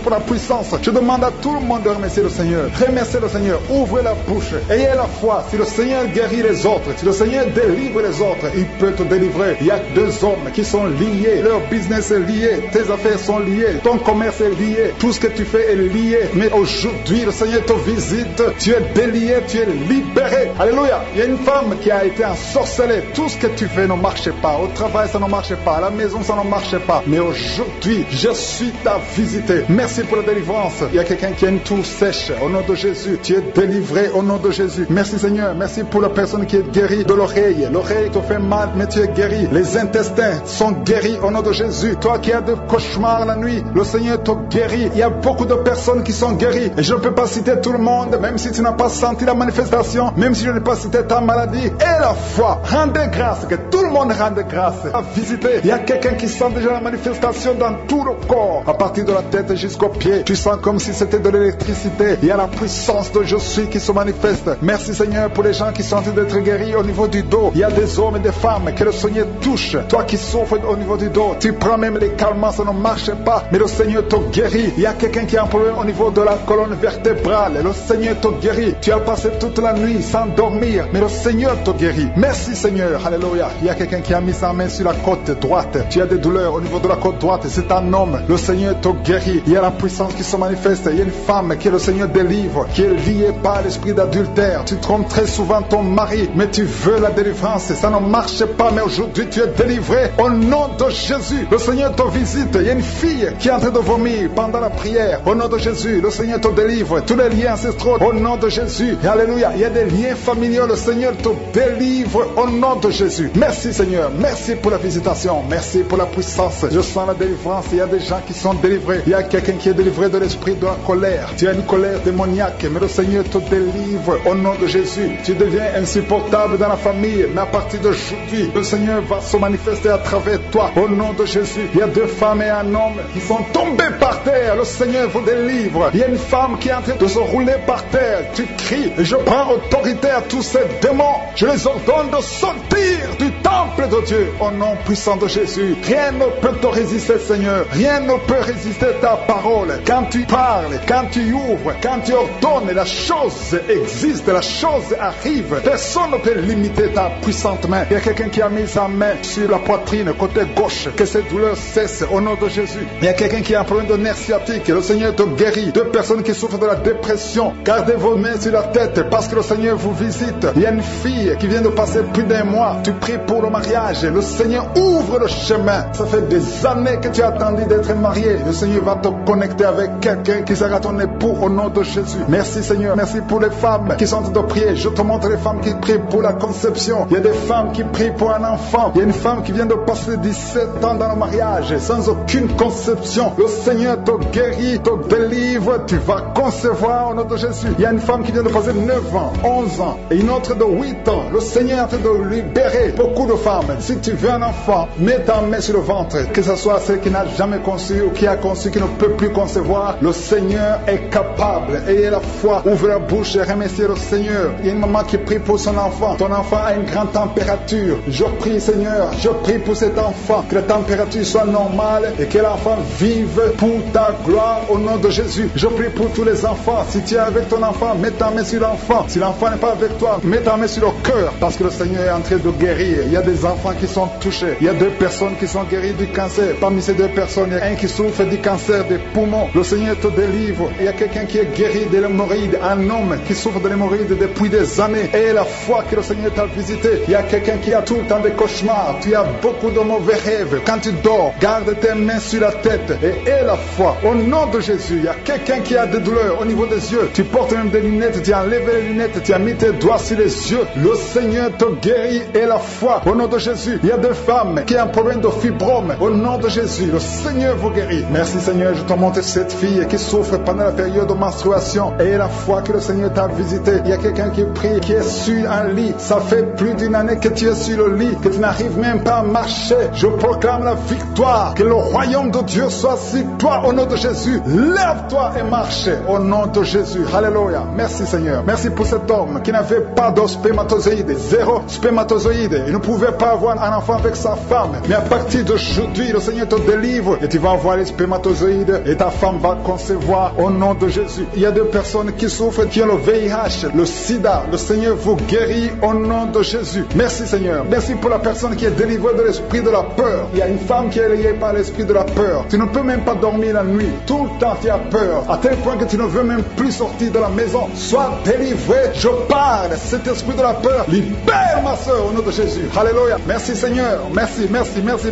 pour la puissance. Je demande à tout le monde de remercier le Seigneur. Remerciez le Seigneur. Ouvrez la bouche. Ayez la foi. Si le Seigneur guérit les autres, si le Seigneur délivre les autres, il peut te délivrer. Il y a 2 hommes qui sont liés. Leur business est lié. Tes affaires sont liées. Ton commerce est lié. Tout ce que tu fais est lié. Mais aujourd'hui, le Seigneur te visite. Tu es délié. Tu es libéré. Alléluia. Il y a une femme qui a été ensorcelée. Tout ce que tu fais ne marche pas. Au travail, ça ne marche pas. À la maison, ça ne marche pas. Mais aujourd'hui, je suis ta visité. Merci pour la délivrance. Il y a quelqu'un qui a une toux sèche. Au nom de Jésus, tu es délivré au nom de Jésus. Merci Seigneur. Merci pour la personne qui est guérie de l'oreille. L'oreille te fait mal, mais tu es guéri. Les intestins sont guéris au nom de Jésus. Toi qui as des cauchemars la nuit, le Seigneur te guérit. Il y a beaucoup de personnes qui sont guéries. Et je ne peux pas citer tout le monde, même si tu n'as pas senti la manifestation, même si je n'ai pas cité ta maladie. Et la foi, rendez grâce, que tout le monde rende grâce. À visiter, il y a quelqu'un qui sent déjà la manifestation dans tout le corps. À partir de la tête jusqu'aux pieds, tu sens comme si c'était de l'électricité. Il y a la puissance de je suis qui se manifeste. Merci Seigneur pour les gens qui sont en train d'être guéris au niveau du dos. Il y a des hommes et des femmes que le Seigneur touche. Toi qui souffres au niveau du dos, tu prends même les calmants, ça ne marche pas, mais le Seigneur te guérit. Il y a quelqu'un qui a un problème au niveau de la colonne vertébrale. Le Seigneur te guérit. Tu as passé toute la nuit sans dormir, mais le Seigneur te guérit. Merci Seigneur. Alléluia. Il y a quelqu'un qui a mis sa main sur la côte droite. Tu as des douleurs au niveau de la côte droite. C'est un homme. Le Seigneur te guérit. Il y a la puissance qui se manifeste. Il y a une femme que le Seigneur délivre, qui est liée par l'esprit d'adultère. Tu trompes très souvent ton mari, mais tu veux la délivrance. Ça ne marche pas, mais aujourd'hui tu es délivré au nom de Jésus. Le Seigneur te visite. Il y a une fille qui est en train de vomir pendant la prière. Au nom de Jésus, le Seigneur te délivre. Tous les liens ancestraux, au nom de Jésus. Et alléluia. Il y a des liens familiaux. Le Seigneur te délivre au nom de Jésus. Merci Seigneur. Merci pour la visitation. Merci pour la puissance. Je sens la délivrance. Il y a des gens qui sont délivrés. Il y a quelqu'un qui est délivré de l'esprit de la colère. Tu as une colère démoniaque, mais le Seigneur te délivre au nom de Jésus. Tu deviens insupportable dans la famille, mais à partir d'aujourd'hui, le Seigneur va se manifester à travers toi au nom de Jésus. Il y a 2 femmes et un homme qui sont tombés par terre. Le Seigneur vous délivre. Il y a une femme qui est en train de se rouler par terre. Tu cries et je prends autorité à tous ces démons. Je les ordonne de sortir du temple de Dieu au nom puissant de Jésus. Rien ne peut te résister, Seigneur. Rien ne peut résister ta parole. Quand tu parles, quand tu ouvres, quand tu ordonnes, la chose existe, la chose arrive. Personne ne peut limiter ta puissante main. Il y a quelqu'un qui a mis sa main sur la poitrine, côté gauche. Que cette douleur cesse au nom de Jésus. Il y a quelqu'un qui a un problème de nerf sciatique. Le Seigneur te guérit. 2 personnes qui souffrent de la dépression. Gardez vos mains sur la tête parce que le Seigneur vous visite. Il y a une fille qui vient de passer plus d'1 mois. Tu pries pour le mariage. Le Seigneur ouvre le chemin. Ça fait des années que tu as attendu d'être marié. marié, le Seigneur va te connecter avec quelqu'un qui sera ton époux au nom de Jésus. Merci Seigneur, merci pour les femmes qui sont en train de prier. Je te montre les femmes qui prient pour la conception. Il y a des femmes qui prient pour un enfant. Il y a une femme qui vient de passer 17 ans dans le mariage sans aucune conception. Le Seigneur te guérit, te délivre, tu vas concevoir au nom de Jésus. Il y a une femme qui vient de passer 9 ans, 11 ans et une autre de 8 ans. Le Seigneur est en train de libérer beaucoup de femmes. Si tu veux un enfant, mets ta main sur le ventre, que ce soit celle qui n'a jamais conçu ou qui a conçu, qui ne peut plus concevoir. Le Seigneur est capable. Ayez la foi, ouvre la bouche et remerciez le Seigneur. Il y a une maman qui prie pour son enfant. Ton enfant a une grande température. Je prie Seigneur, je prie pour cet enfant, que la température soit normale et que l'enfant vive pour ta gloire au nom de Jésus. Je prie pour tous les enfants. Si tu es avec ton enfant, mets ta main sur l'enfant. Si l'enfant n'est pas avec toi, mets ta main sur le cœur, parce que le Seigneur est en train de guérir. Il y a des enfants qui sont touchés. Il y a 2 personnes qui sont guéries du cancer. Parmi ces 2 personnes, il y a un qui souffre du cancer des poumons. Le Seigneur te délivre. Il y a quelqu'un qui est guéri de l'hémorroïde, un homme qui souffre de l'hémorroïde depuis des années. Et la foi que le Seigneur t'a visité. Il y a quelqu'un qui a tout le temps des cauchemars. Tu as beaucoup de mauvais rêves. Quand tu dors, garde tes mains sur la tête et aie la foi. Au nom de Jésus, il y a quelqu'un qui a des douleurs au niveau des yeux. Tu portes même des lunettes, tu as enlevé les lunettes, tu as mis tes doigts sur les yeux. Le Seigneur te guérit et la foi. Au nom de Jésus, il y a des femmes qui ont un problème de fibrome. Au nom de Jésus, le Seigneur vous guérit. Merci Seigneur, je te montre cette fille qui souffre pendant la période de menstruation. Et la foi que le Seigneur t'a visité. Il y a quelqu'un qui prie, qui est sur un lit. Ça fait plus d'une année que tu es sur le lit, que tu n'arrives même pas à marcher. Je proclame la victoire. Que le royaume de Dieu soit sur toi au nom de Jésus. Lève-toi et marche au nom de Jésus. Alléluia. Merci Seigneur. Merci pour cet homme qui n'avait pas de spermatozoïdes. 0 spermatozoïdes. Il ne pouvait pas avoir un enfant avec sa femme. Mais à partir d'aujourd'hui, le Seigneur te délivre et tu vas avoir les spermatozoïdes et ta femme va concevoir au nom de Jésus. Il y a 2 personnes qui souffrent, qui ont le VIH, le sida. Le Seigneur vous guérit au nom de Jésus. Merci Seigneur. Merci pour la personne qui est délivrée de l'esprit de la peur. Il y a une femme qui est liée par l'esprit de la peur. Tu ne peux même pas dormir la nuit. Tout le temps tu as peur. À tel point que tu ne veux même plus sortir de la maison. Sois délivré. Je parle. Cet esprit de la peur, libère ma soeur au nom de Jésus. Alléluia. Merci Seigneur. Merci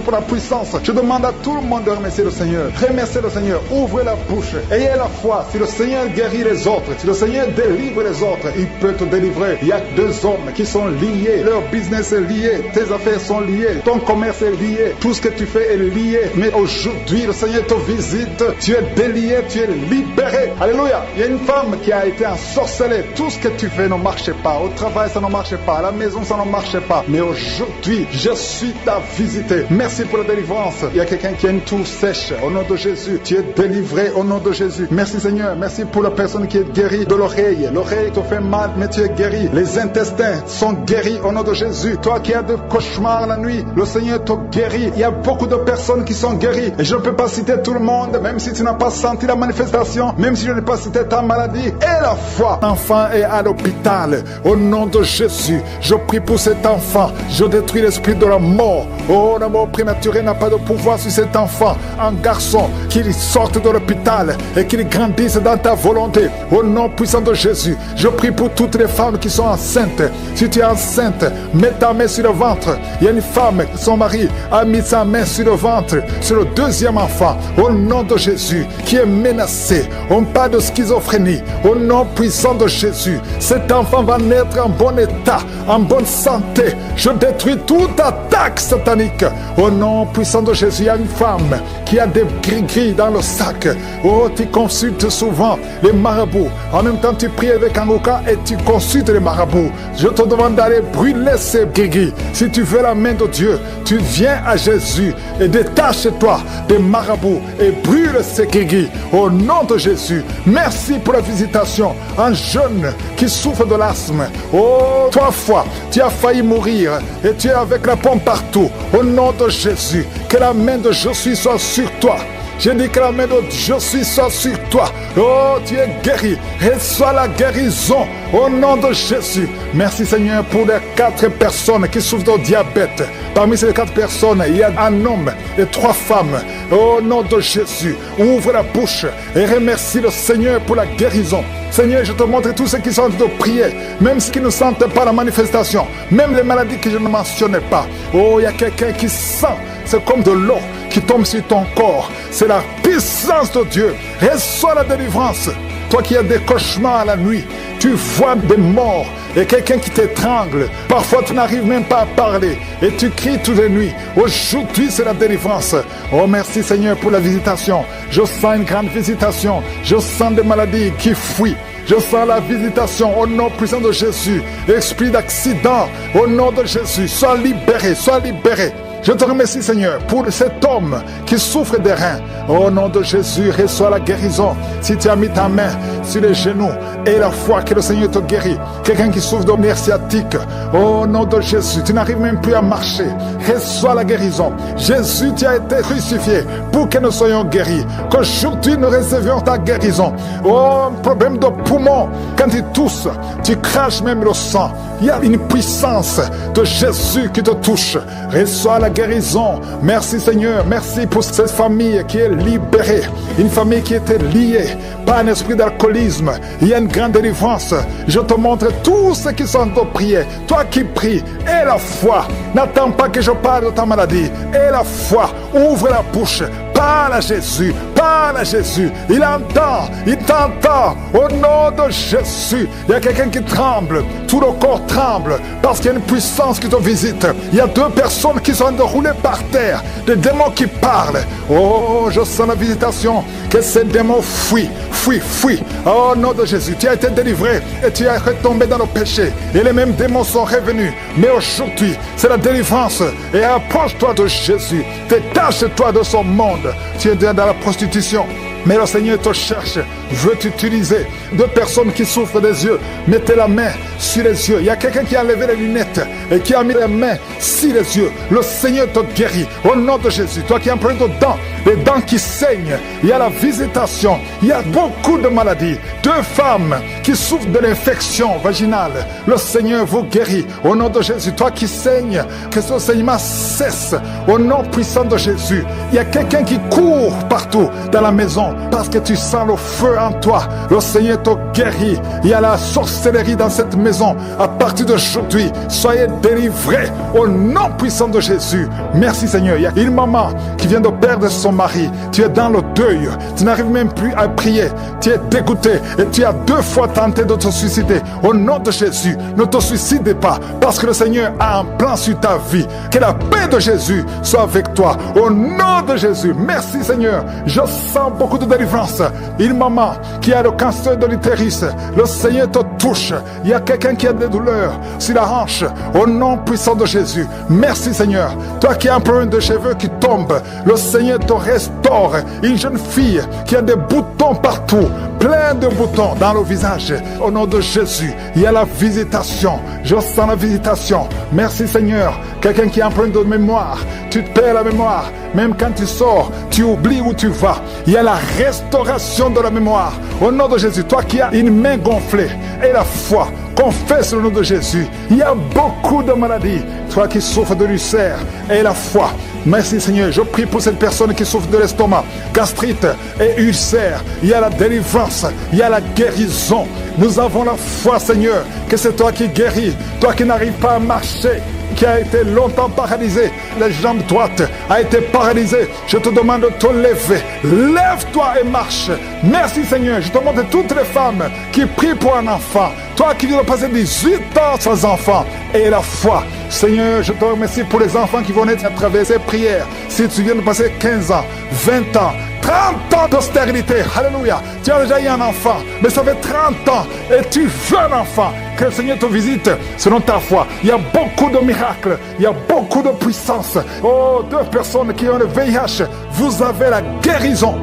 pour la puissance. Je demande à tout le monde de remercier le Seigneur. Remerciez le Seigneur. Ouvrez la bouche. Ayez la foi. Si le Seigneur guérit les autres, si le Seigneur délivre les autres, il peut te délivrer. Il y a 2 hommes qui sont liés. Leur business est lié. Tes affaires sont liées. Ton commerce est lié. Tout ce que tu fais est lié. Mais aujourd'hui, le Seigneur te visite. Tu es délié. Tu es libéré. Alléluia. Il y a une femme qui a été ensorcelée. Tout ce que tu fais ne marche pas. Au travail, ça ne marche pas. À la maison, ça ne marche pas. Mais aujourd'hui, je suis ta visité. Merci pour la délivrance. Il y a quelqu'un qui a une toux sèche. Au nom de Jésus, tu es délivré au nom de Jésus. Merci Seigneur. Merci pour la personne qui est guérie de l'oreille. L'oreille te fait mal, mais tu es guéri. Les intestins sont guéris au nom de Jésus. Toi qui as des cauchemars la nuit, le Seigneur te guérit. Il y a beaucoup de personnes qui sont guéries. Et je ne peux pas citer tout le monde, même si tu n'as pas senti la manifestation, même si je n'ai pas cité ta maladie. Et la foi. L'enfant est à l'hôpital. Au nom de Jésus, je prie pour cet enfant. Je détruis l'esprit de la mort. Oh, la mort prématurée n'a pas de pouvoir sur cet enfant. Un garçon, qu'il sorte de l'hôpital et qu'il grandisse dans ta volonté. Au nom puissant de Jésus, je prie pour toutes les femmes qui sont enceintes. Si tu es enceinte, mets ta main sur le ventre. Il y a une femme, son mari a mis sa main sur le ventre, sur le 2e enfant. Au nom de Jésus, qui est menacé. On parle de schizophrénie. Au nom puissant de Jésus, cet enfant va naître en bon état, en bonne santé. Je détruis toute attaque satanique. Au nom puissant de Jésus, il y a une femme qui a des gris-gris dans le sac. Oh, tu consultes souvent les marabouts. En même temps, tu pries avec Angouka et tu consultes les marabouts. Je te demande d'aller brûler ces gris-gris. Si tu veux la main de Dieu, tu viens à Jésus et détache-toi des marabouts et brûle ces gris-gris. Au nom de Jésus, merci pour la visitation. Un jeune qui souffre de l'asthme. Oh, 3 fois, tu as failli mourir et tu es avec la pompe partout. Au nom de Jésus, que la main de Jésus soit sur toi. Je dis que la main de Jésus soit sur toi. Oh, tu es guéri. Reçois la guérison au nom de Jésus. Merci Seigneur pour les 4 personnes qui souffrent de diabète. Parmi ces 4 personnes, il y a un homme et 3 femmes. Au nom de Jésus, ouvre la bouche et remercie le Seigneur pour la guérison. Seigneur, je te montre tous ceux qui sont en train de prier, même ceux qui ne sentent pas la manifestation, même les maladies que je ne mentionnais pas. Oh, il y a quelqu'un qui sent, c'est comme de l'eau qui tombe sur ton corps. C'est la puissance de Dieu. Reçois la délivrance. Toi qui as des cauchemars la nuit, tu vois des morts et quelqu'un qui t'étrangle. Parfois, tu n'arrives même pas à parler et tu cries toutes les nuits. Aujourd'hui, c'est la délivrance. Oh, merci Seigneur pour la visitation. Je sens une grande visitation. Je sens des maladies qui fuient. Je sens la visitation au nom puissant de Jésus. Esprit d'accident, au nom de Jésus, sois libéré, sois libéré. Je te remercie Seigneur pour cet homme qui souffre des reins. Au nom de Jésus, reçois la guérison. Si tu as mis ta main sur les genoux et la foi que le Seigneur te guérit. Quelqu'un qui souffre de nerfs sciatiques, au nom de Jésus, tu n'arrives même plus à marcher. Reçois la guérison. Jésus, tu as été crucifié pour que nous soyons guéris. Qu'aujourd'hui nous recevions ta guérison. Oh, problème de poumon, quand tu tousses, tu craches même le sang. Il y a une puissance de Jésus qui te touche. Reçois la guérison. Merci Seigneur, merci pour cette famille qui est libérée. Une famille qui était liée par un esprit d'alcoolisme. Il y a une grande délivrance. Je te montre tous ceux qui sont de prier. Toi qui pries, aie la foi. N'attends pas que je parle de ta maladie. Aie la foi. Ouvre la bouche. Parle à Jésus, parle à Jésus. Il entend, il t'entend. Au nom de Jésus, il y a quelqu'un qui tremble. Tout le corps tremble parce qu'il y a une puissance qui te visite. Il y a 2 personnes qui sont déroulées par terre. Des démons qui parlent. Oh, je sens la visitation. Que ces démons fuient, fuient, fuient. Au nom de Jésus, tu as été délivré et tu es retombé dans le péché. Et les mêmes démons sont revenus. Mais aujourd'hui, c'est la délivrance. Et approche-toi de Jésus. Détache-toi de son monde. Tu es dans la prostitution, mais le Seigneur te cherche, veut t'utiliser. 2 personnes qui souffrent des yeux, mettez la main sur les yeux. Il y a quelqu'un qui a enlevé les lunettes et qui a mis la main sur les yeux. Le Seigneur te guérit au nom de Jésus. Toi qui as plein de dents, les dents qui saignent, il y a la visitation. Il y a beaucoup de maladies. 2 femmes qui souffrent de l'infection vaginale, le Seigneur vous guérit au nom de Jésus. Toi qui saignes, que ce saignement cesse au nom puissant de Jésus. Il y a quelqu'un qui court partout dans la maison parce que tu sens le feu en toi. Le Seigneur te guérit. Il y a la sorcellerie dans cette maison. À partir d'aujourd'hui, soyez délivrés au nom puissant de Jésus. Merci Seigneur. Il y a une maman qui vient de perdre son mari. Tu es dans le deuil. Tu n'arrives même plus à prier. Tu es dégoûté et tu as 2 fois tenté de te suicider. Au nom de Jésus, ne te suicide pas parce que le Seigneur a un plan sur ta vie. Que la paix de Jésus soit avec toi. Au nom de Jésus. Merci Seigneur. Je sens beaucoup de délivrance. Une maman qui a le cancer de l'utérus, le Seigneur te touche. Il y a quelqu'un qui a des douleurs sur la hanche. Au nom puissant de Jésus. Merci Seigneur. Toi qui as un problème de cheveux qui tombent, le Seigneur te restaure. Une jeune fille qui a des boutons partout, plein de boutons dans le visage. Au nom de Jésus, il y a la visitation. Je sens la visitation. Merci Seigneur. Quelqu'un qui a un problème de mémoire, tu te perds la mémoire. Même quand tu sors, tu oublies où tu vas. Il y a la restauration de la mémoire. Au nom de Jésus, toi qui as une main gonflée et la foi, confesse le nom de Jésus. Il y a beaucoup de maladies. Toi qui souffres de l'ulcère et la foi. Merci Seigneur. Je prie pour cette personne qui souffre de l'estomac, gastrite et ulcère. Il y a la délivrance. Il y a la guérison. Nous avons la foi Seigneur que c'est toi qui guéris. Toi qui n'arrives pas à marcher, qui a été longtemps paralysé, les jambes droites a été paralysée. Je te demande de te lever. Lève-toi et marche. Merci Seigneur. Je te demande toutes les femmes qui prient pour un enfant. Toi qui viens de passer 18 ans sans enfant et la foi. Seigneur, je te remercie pour les enfants qui vont naître à travers ces prières. Si tu viens de passer 15 ans, 20 ans, 30 ans de stérilité, alléluia. Tu as déjà eu un enfant, mais ça fait 30 ans et tu veux un enfant. Que le Seigneur te visite selon ta foi. Il y a beaucoup de miracles, il y a beaucoup de puissance. Oh, 2 personnes qui ont le VIH, vous avez la guérison.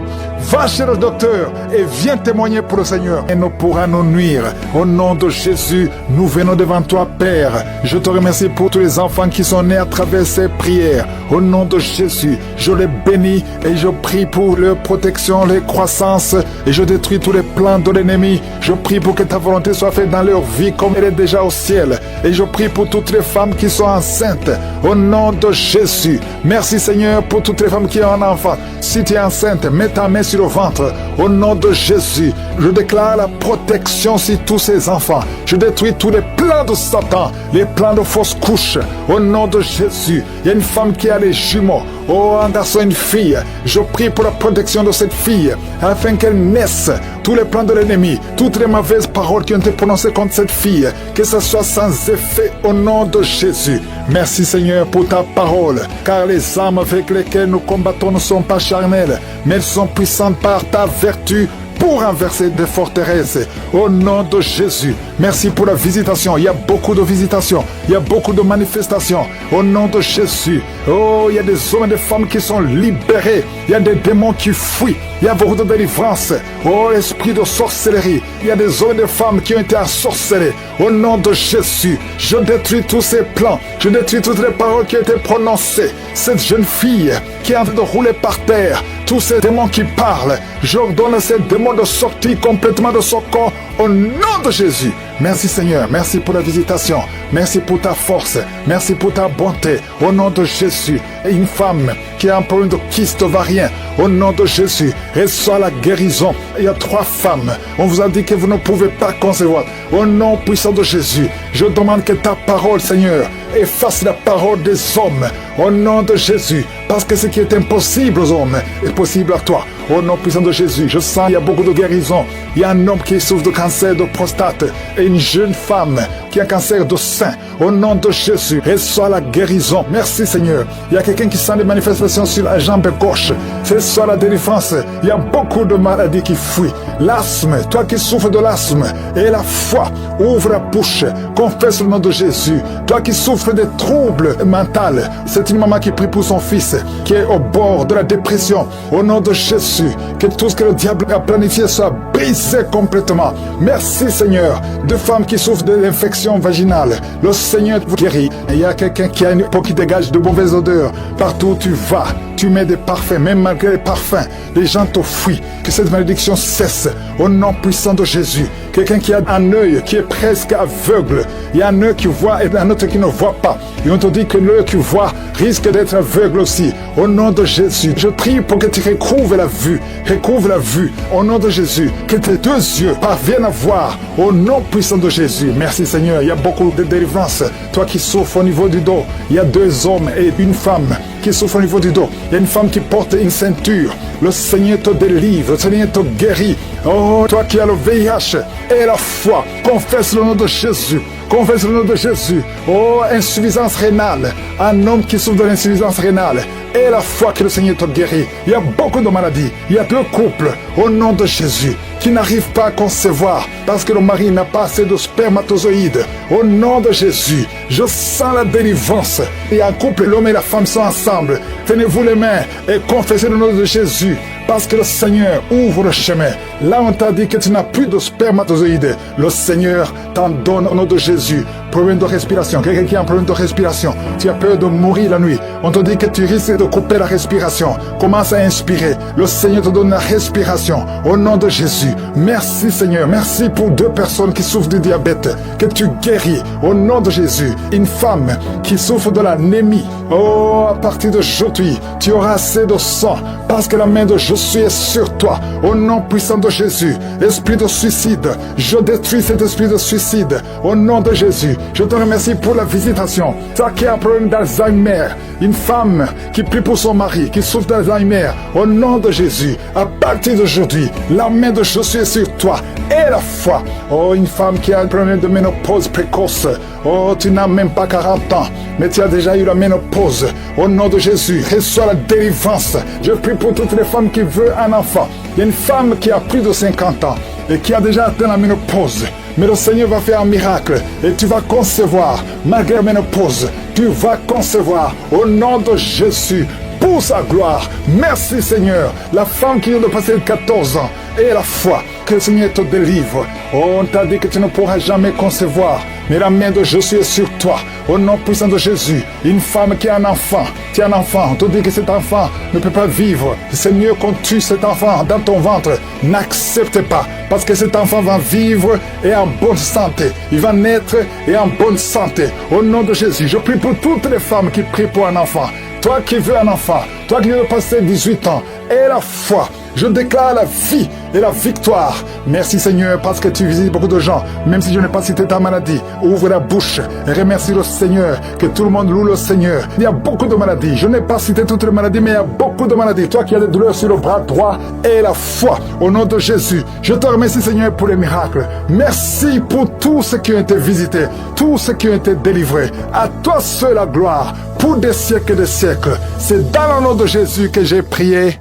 Va chez le docteur et viens témoigner pour le Seigneur. Et ne pourra nous nuire. Au nom de Jésus, nous venons devant toi, Père. Je te remercie pour tous les enfants qui sont nés à travers ces prières. Au nom de Jésus, je les bénis et je prie pour leur protection, leur croissance. Et je détruis tous les plans de l'ennemi. Je prie pour que ta volonté soit faite dans leur vie comme elle est déjà au ciel. Et je prie pour toutes les femmes qui sont enceintes. Au nom de Jésus. Merci Seigneur pour toutes les femmes qui ont un enfant. Si tu es enceinte, mets ta main sur le ventre. Au nom de Jésus, je déclare la protection sur tous ces enfants. Je détruis tous les plans de Satan, les plans de fausses couches. Au nom de Jésus, il y a une femme qui a les jumeaux. Oh, un garçon, une fille. Je prie pour la protection de cette fille, afin qu'elle naisse. Tous les plans de l'ennemi, toutes les mauvaises paroles qui ont été prononcées contre cette fille, que ce soit sans effet au nom de Jésus. Merci Seigneur pour ta parole, car les armes avec lesquelles nous combattons ne sont pas charnelles, mais elles sont puissantes par ta vertu pour renverser des forteresses. Au nom de Jésus, merci pour la visitation. Il y a beaucoup de visitations, il y a beaucoup de manifestations. Au nom de Jésus, oh, il y a des hommes et des femmes qui sont libérés. Il y a des démons qui fuient. Il y a beaucoup de délivrance. Oh, esprit de sorcellerie. Il y a des hommes et des femmes qui ont été ensorcelés. Au nom de Jésus, je détruis tous ces plans. Je détruis toutes les paroles qui ont été prononcées. Cette jeune fille qui est en train de rouler par terre, tous ces démons qui parlent, j'ordonne à ces démons de sortir complètement de son corps au nom de Jésus. Merci Seigneur, merci pour la visitation, merci pour ta force, merci pour ta bonté, au nom de Jésus. Et une femme qui a un problème de kyste ovarien, au nom de Jésus, reçoit la guérison. Il y a 3 femmes, on vous a dit que vous ne pouvez pas concevoir. Au nom puissant de Jésus, je demande que ta parole, Seigneur, efface la parole des hommes, au nom de Jésus, parce que ce qui est impossible aux hommes est possible à toi. Au nom puissant de Jésus, je sens il y a beaucoup de guérison. Il y a un homme qui souffre de cancer de prostate et une jeune femme qui a un cancer de sein. Au nom de Jésus, reçois la guérison. Merci Seigneur. Il y a quelqu'un qui sent des manifestations sur la jambe gauche. Reçois la délivrance. Il y a beaucoup de maladies qui fuient. L'asthme, toi qui souffres de l'asthme et la foi, ouvre la bouche, confesse le nom de Jésus. Toi qui souffres des troubles mentaux, c'est une maman qui prie pour son fils qui est au bord de la dépression. Au nom de Jésus, que tout ce que le diable a planifié soit brisé complètement. Merci Seigneur. Deux femmes qui souffrent de l'infection vaginale, le Seigneur vous guérit. Il y a quelqu'un qui a une peau qui dégage de mauvaises odeurs. Partout où tu vas, tu mets des parfums, même malgré les parfums, les gens te fuient. Que cette malédiction cesse au nom puissant de Jésus. Quelqu'un qui a un œil qui est presque aveugle. Il y a un œil qui voit et un autre qui ne voit pas. Et on te dit que l'œil qui voit risque d'être aveugle aussi. Au nom de Jésus, je prie pour que tu recouvres la vue. Recouvre la vue. Au nom de Jésus, que tes 2 yeux parviennent à voir. Au nom puissant de Jésus. Merci Seigneur. Il y a beaucoup de délivrance. Toi qui souffres au niveau du dos, il y a 2 hommes et une femme qui souffrent au niveau du dos. Il y a une femme qui porte une ceinture. Le Seigneur te délivre. Le Seigneur te guérit. Oh, toi qui as le VIH et la foi, confesse le nom de Jésus. Confesse le nom de Jésus. Oh, insuffisance rénale. Un homme qui souffre de l'insuffisance rénale et la foi que le Seigneur te guérit. Il y a beaucoup de maladies. Il y a 2 couples au nom de Jésus qui n'arrivent pas à concevoir parce que le mari n'a pas assez de spermatozoïdes. Au nom de Jésus, je sens la délivrance. Il y a un couple, l'homme et la femme sont ensemble. Tenez-vous les mains et confessez le nom de Jésus. Parce que le Seigneur ouvre le chemin. Là, on t'a dit que tu n'as plus de spermatozoïdes. Le Seigneur t'en donne au nom de Jésus. Problème de respiration. Quelqu'un qui a un problème de respiration. Tu as peur de mourir la nuit. On te dit que tu risques de couper la respiration. Commence à inspirer. Le Seigneur te donne la respiration. Au nom de Jésus. Merci Seigneur. Merci pour 2 personnes qui souffrent du diabète. Que tu guéris. Au nom de Jésus. Une femme qui souffre de l'anémie. Oh, à partir d'aujourd'hui, tu auras assez de sang. Parce que la main de Jésus est sur toi. Au nom puissant de Jésus. Esprit de suicide. Je détruis cet esprit de suicide. Au nom de Jésus. Je te remercie pour la visitation. Toi qui as un problème d'Alzheimer. Une femme qui prie pour son mari, qui souffre d'Alzheimer. Au nom de Jésus. À partir d'aujourd'hui, la main de Jésus est sur toi. Et la foi. Oh, une femme qui a un problème de ménopause précoce. Oh, tu n'as même pas 40 ans, mais tu as déjà eu la ménopause. Au nom de Jésus, reçois la délivrance. Je prie pour toutes les femmes qui veulent un enfant. Il y a une femme qui a plus de 50 ans et qui a déjà atteint la ménopause. Mais le Seigneur va faire un miracle et tu vas concevoir, malgré la ménopause. Tu vas concevoir au nom de Jésus. Pour sa gloire. Merci Seigneur. La femme qui vient de passer 14 ans et la foi que le Seigneur te délivre. Oh, on t'a dit que tu ne pourras jamais concevoir. Mais la main de Jésus est sur toi. Au nom puissant de Jésus. Une femme qui a un enfant. Tu as un enfant. On te dit que cet enfant ne peut pas vivre. C'est mieux qu'on tue cet enfant dans ton ventre. N'accepte pas. Parce que cet enfant va vivre et en bonne santé. Il va naître et en bonne santé. Au nom de Jésus. Je prie pour toutes les femmes qui prient pour un enfant. Toi qui veux un enfant, toi qui veux passer 18 ans, et la foi, Je déclare la vie et la victoire. Merci Seigneur parce que tu visites beaucoup de gens. Même si je n'ai pas cité ta maladie, ouvre la bouche et remercie le Seigneur. Que tout le monde loue le Seigneur. Il y a beaucoup de maladies. Je n'ai pas cité toutes les maladies, mais il y a beaucoup de maladies. Toi qui as des douleurs sur le bras droit et la foi, au nom de Jésus, je te remercie Seigneur pour les miracles. Merci pour tous ceux qui ont été visités, tous ceux qui ont été délivrés. À toi seul la gloire, pour des siècles et des siècles. C'est dans le nom de Jésus que j'ai prié.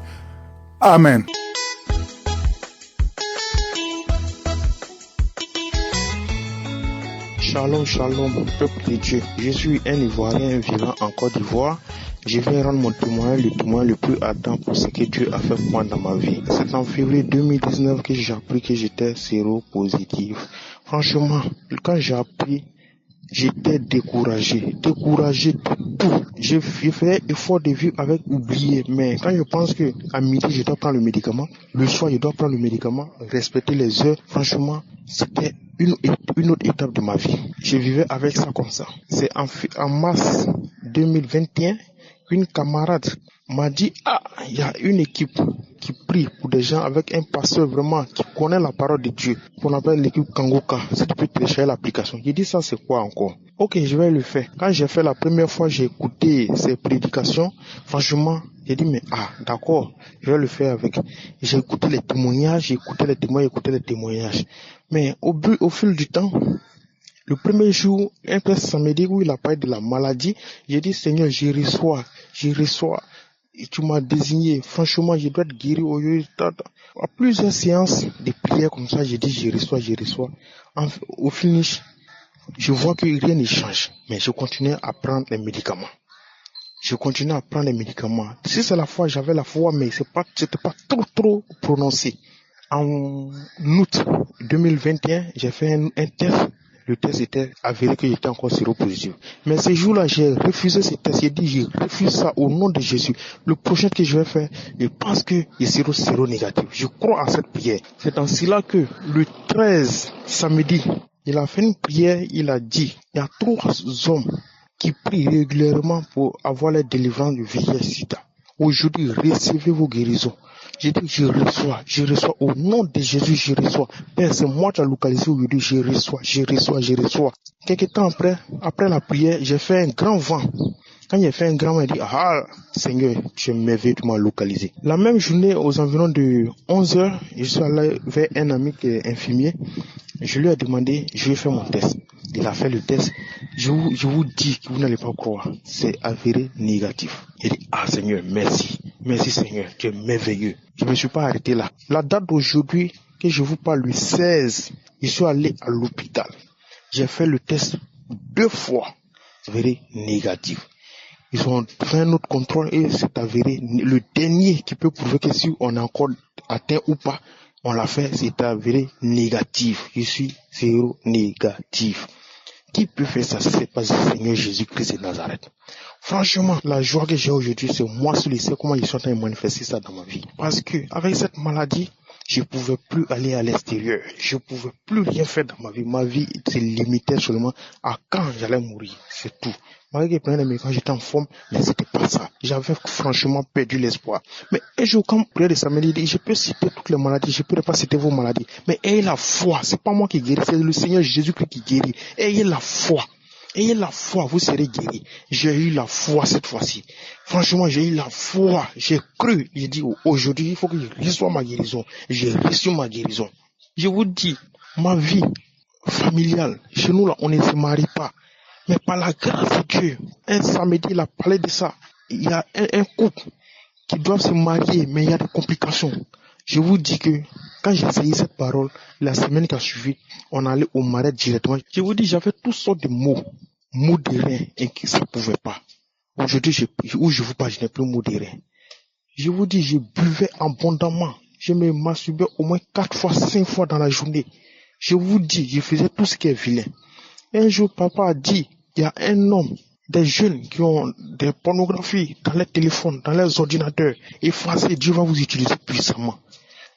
Amen. Shalom, shalom, peuple de Dieu. Je suis un Ivoirien vivant en Côte d'Ivoire. Je vais rendre mon témoignage, le témoin le plus ardent pour ce que Dieu a fait pour moi dans ma vie. C'est en février 2019 que j'ai appris que j'étais séropositif. Franchement, quand j'ai appris, j'étais découragé de tout. J'ai fait effort de vivre avec oublier, mais quand je pense que à midi je dois prendre le médicament, le soir je dois prendre le médicament, respecter les heures, franchement, c'était une autre étape de ma vie. Je vivais avec ça comme ça. C'est en mars 2021, une camarade m'a dit, il y a une équipe qui prie pour des gens avec un pasteur vraiment qui connaît la parole de Dieu, qu'on appelle l'équipe Kangoka. Si tu peux télécharger l'application. J'ai dit, ça c'est quoi encore? Ok, je vais le faire. Quand j'ai fait la première fois, j'ai écouté ses prédications. Franchement, j'ai dit, mais d'accord, je vais le faire avec. J'ai écouté les témoignages, Mais au fil du temps, le premier jour, un peu samedi où il a parlé de la maladie, j'ai dit, Seigneur, je reçois. Et tu m'as désigné. Franchement, je dois être guéri aujourd'hui. À plusieurs séances de prière comme ça, j'ai dit, je reçois. Au finish, je vois que rien ne change. Mais je continue à prendre les médicaments. Si c'est la foi, j'avais la foi, mais c'était pas trop prononcé. En août 2021, j'ai fait un test. Le test était avéré que j'étais encore séropositif. Mais ce jour-là, j'ai refusé ce test. J'ai dit, je refuse ça au nom de Jésus. Le prochain que je vais faire, je pense que je serai séronégatif. Je crois à cette prière. C'est en cela que le 13, samedi, il a fait une prière, il a dit, il y a 3 hommes qui prient régulièrement pour avoir la délivrance du VIH-Sida. Aujourd'hui, recevez vos guérisons. J'ai dit, je reçois, au nom de Jésus, je reçois. Père, c'est moi qui ai localisé aujourd'hui, je reçois. Quelques temps après la prière, j'ai fait un grand vent. Quand j'ai fait un grand vent, il dit, Seigneur, tu es merveilleux, tu m'as localisé. La même journée, aux environs de 11h, je suis allé vers un ami qui est infirmier. Je lui ai demandé, je vais faire mon test. Il a fait le test. Je vous dis que vous n'allez pas croire. C'est avéré négatif. Il dit, Seigneur, merci. Merci Seigneur, tu es merveilleux. Je ne me suis pas arrêté là. La date d'aujourd'hui que je vous parle, le 16, je suis allé à l'hôpital. J'ai fait le test 2 fois. Avéré négatif. Ils ont fait un autre contrôle et c'est avéré. Le dernier qui peut prouver que si on a encore atteint ou pas, on l'a fait, c'est avéré négatif. Je suis séronégatif. Qui peut faire ça? C'est pas le Seigneur Jésus-Christ de Nazareth. Franchement, la joie que j'ai aujourd'hui, c'est moi seul, c'est comment je suis en train de manifester ça dans ma vie. Parce que, avec cette maladie, je ne pouvais plus aller à l'extérieur. Je ne pouvais plus rien faire dans ma vie. Ma vie se limitait seulement à quand j'allais mourir. C'est tout. Malgré que quand j'étais en forme, mais c'était pas ça. J'avais franchement perdu l'espoir. Mais un jour, quand prière de samedi, je peux citer toutes les maladies, je peux pas citer vos maladies. Mais ayez la foi. C'est pas moi qui guéris, c'est le Seigneur Jésus-Christ qui guérit. Ayez la foi. Ayez la foi, vous serez guéris. J'ai eu la foi cette fois-ci. Franchement, j'ai eu la foi. J'ai cru. J'ai dit, aujourd'hui, il faut que je reçoive ma guérison. J'ai reçu ma guérison. Je vous dis, ma vie familiale, chez nous là, on ne se marie pas. Mais par la grâce de Dieu, un samedi, il a parlé de ça. Il y a un couple qui doit se marier, mais il y a des complications. Je vous dis que quand j'ai essayé cette parole, la semaine qui a suivi, on allait au marais directement. Je vous dis, j'avais toutes sortes de mots de rein, et que ça ne pouvait pas. Aujourd'hui, où je vous parle, je n'ai plus mots de rein. Je vous dis, je buvais abondamment. Je me masturbais au moins 4 fois, 5 fois dans la journée. Je vous dis, je faisais tout ce qui est vilain. Un jour, papa a dit, il y a un homme, des jeunes qui ont des pornographies dans les téléphones, dans les ordinateurs. Effacez, Dieu va vous utiliser puissamment.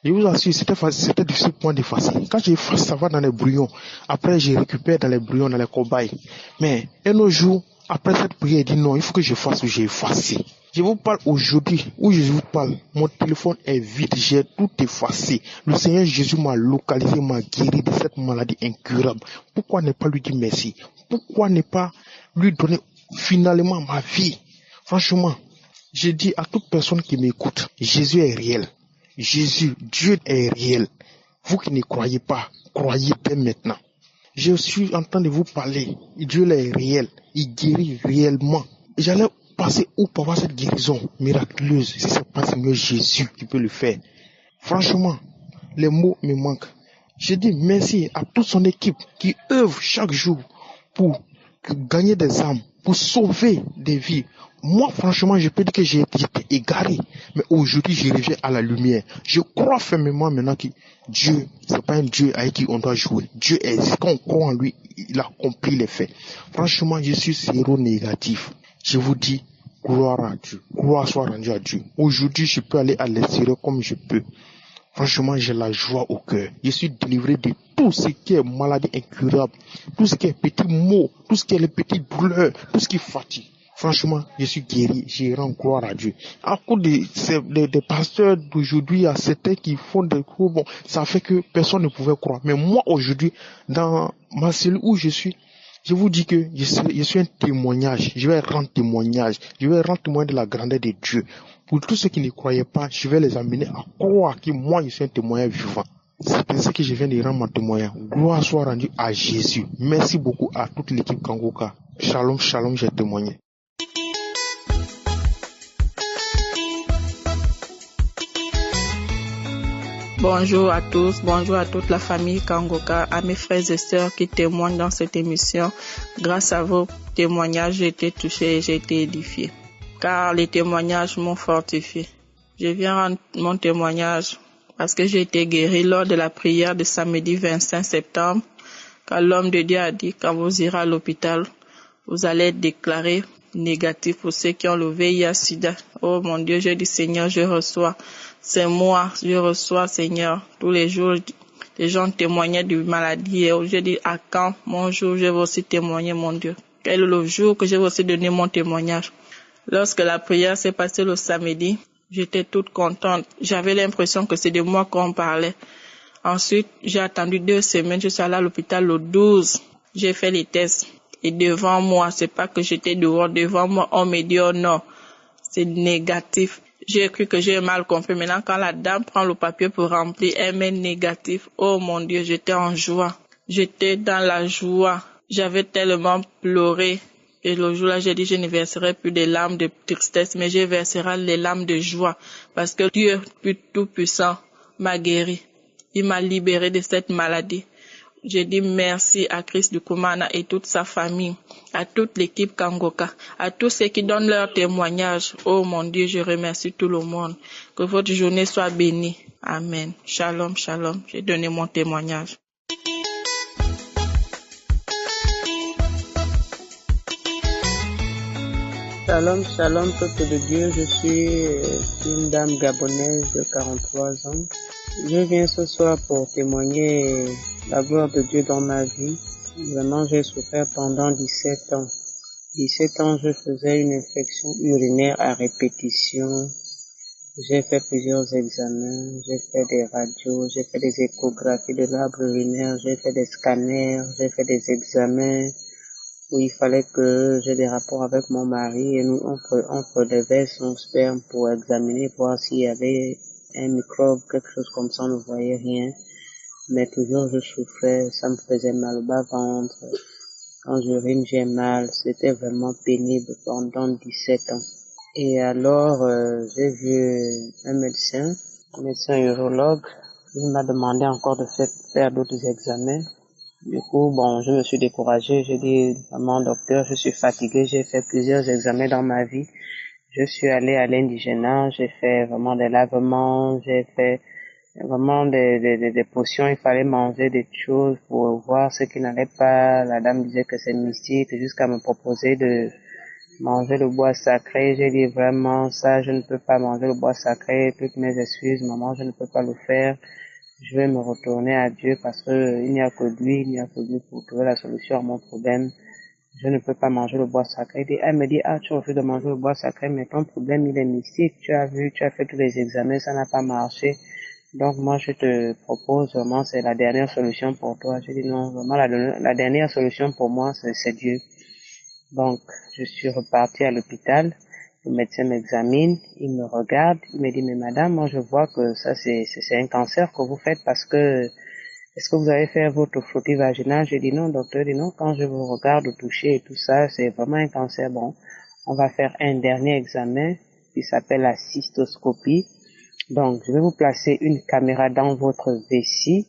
Je vous assure, c'était difficile pour moi d'effacer. Quand j'efface, ça va dans les brouillons. Après, je récupère dans les brouillons, dans les cobayes. Mais un autre jour, après cette prière, il dit non, il faut que j'efface ou j'ai effacé. Je vous parle aujourd'hui, où je vous parle, mon téléphone est vide, j'ai tout effacé. Le Seigneur Jésus m'a localisé, m'a guéri de cette maladie incurable. Pourquoi ne pas lui dire merci? Pourquoi ne pas lui donner finalement ma vie? Franchement, je dis à toute personne qui m'écoute, Jésus est réel. Jésus, Dieu est réel. Vous qui ne croyez pas, croyez dès maintenant. Je suis en train de vous parler. Dieu est réel. Il guérit réellement. J'allais passer où pour avoir cette guérison miraculeuse? Si c'est pas Seigneur Jésus qui peut le faire. Franchement, les mots me manquent. Je dis merci à toute son équipe qui œuvre chaque jour pour gagner des âmes, pour sauver des vies. Moi, franchement, je peux dire que j'ai été égaré. Mais aujourd'hui, je reviens à la lumière. Je crois fermement maintenant que Dieu, c'est pas un Dieu avec qui on doit jouer. Dieu existe. Quand on croit en lui, il accomplit les faits. Franchement, je suis zéro négatif. Je vous dis, gloire à Dieu. Gloire soit rendue à Dieu. Aujourd'hui, je peux aller à l'extérieur comme je peux. Franchement, j'ai la joie au cœur. Je suis délivré de tout ce qui est maladie incurable, tout ce qui est petits maux, tout ce qui est les petites douleurs, tout ce qui fatigue. Franchement, je suis guéri, je rends gloire à Dieu. À cause des pasteurs d'aujourd'hui, il y a certains qui font des cours, bon, ça fait que personne ne pouvait croire. Mais moi, aujourd'hui, dans ma cellule où je suis, je vous dis que je suis un témoignage. Je vais rendre témoignage. Je vais rendre témoignage de la grandeur de Dieu. Pour tous ceux qui ne croyaient pas, je vais les amener à croire que moi, je suis un témoignage vivant. C'est pour ça que je viens de rendre mon témoignage. Gloire soit rendue à Jésus. Merci beaucoup à toute l'équipe Kangoka. Shalom, shalom, j'ai témoigné. Bonjour à tous, bonjour à toute la famille Kangoka, à mes frères et sœurs qui témoignent dans cette émission. Grâce à vos témoignages, j'ai été touché et j'ai été édifié. Car les témoignages m'ont fortifié. Je viens rendre mon témoignage parce que j'ai été guéri lors de la prière de samedi 25 septembre. Quand l'homme de Dieu a dit, quand vous irez à l'hôpital, vous allez être déclaré négatif pour ceux qui ont le VIH-Sida. Oh mon Dieu, j'ai dit Seigneur, je reçois. C'est moi, je reçois Seigneur. Tous les jours, les gens témoignaient de maladie. Et je dis à quand mon jour, je vais aussi témoigner mon Dieu. Quel est le jour que je vais aussi donner mon témoignage? Lorsque la prière s'est passée le samedi, j'étais toute contente. J'avais l'impression que c'est de moi qu'on parlait. Ensuite, j'ai attendu 2 semaines. Je suis allée à l'hôpital le 12. J'ai fait les tests. Et devant moi, c'est pas que j'étais dehors, devant moi, on me dit, oh non, c'est négatif. J'ai cru que j'ai mal compris. Maintenant, quand la dame prend le papier pour remplir, elle met négatif. Oh mon Dieu, j'étais en joie. J'étais dans la joie. J'avais tellement pleuré. Et le jour-là, j'ai dit, je ne verserai plus des larmes de tristesse, mais je verserai les larmes de joie. Parce que Dieu, tout-puissant, m'a guéri. Il m'a libéré de cette maladie. Je dis merci à Christ du Koumana et toute sa famille, à toute l'équipe Kangoka, à tous ceux qui donnent leur témoignage. Oh mon Dieu, je remercie tout le monde. Que votre journée soit bénie. Amen. Shalom, shalom. J'ai donné mon témoignage. Shalom, shalom, peuple de Dieu. Je suis une dame gabonaise de 43 ans. Je viens ce soir pour témoigner la gloire de Dieu dans ma vie. Vraiment, j'ai souffert pendant 17 ans. 17 ans, je faisais une infection urinaire à répétition. J'ai fait plusieurs examens, j'ai fait des radios, j'ai fait des échographies de l'arbre urinaire, j'ai fait des scanners, j'ai fait des examens où il fallait que j'ai des rapports avec mon mari et nous on prélevait son sperme pour examiner, voir s'il y avait un microbe, quelque chose comme ça, on ne voyait rien. Mais toujours je souffrais, ça me faisait mal au bas-ventre. Quand j'urine, j'ai mal. C'était vraiment pénible pendant 17 ans. Et alors, j'ai vu un médecin urologue. Il m'a demandé encore de faire d'autres examens. Du coup, bon, je me suis découragée. J'ai dit, maman, docteur, je suis fatiguée. J'ai fait plusieurs examens dans ma vie. Je suis allée à l'indigénat. J'ai fait vraiment des lavements. J'ai fait vraiment des potions. Il fallait manger des choses pour voir ce qui n'allait pas. La dame disait que c'est mystique jusqu'à me proposer de manger le bois sacré. J'ai dit vraiment ça, je ne peux pas manger le bois sacré. Toutes mes excuses, maman, je ne peux pas le faire. Je vais me retourner à Dieu parce que il n'y a que lui pour trouver la solution à mon problème. je ne peux pas manger le bois sacré. Elle me dit, tu refuses de manger le bois sacré, mais ton problème, il est mystique. Tu as fait tous les examens, ça n'a pas marché. Donc, moi, je te propose vraiment, c'est la dernière solution pour toi. Je dis non, vraiment, la dernière solution pour moi, c'est Dieu. Donc, je suis reparti à l'hôpital. Le médecin m'examine, il me regarde, il me dit, mais madame, moi, je vois que ça, c'est un cancer que vous faites parce que est-ce que vous avez fait votre frottis vaginal? Je dis non, docteur, dit non, quand je vous regarde toucher et tout ça, c'est vraiment un cancer. Bon, on va faire un dernier examen qui s'appelle la cystoscopie. Donc, je vais vous placer une caméra dans votre vessie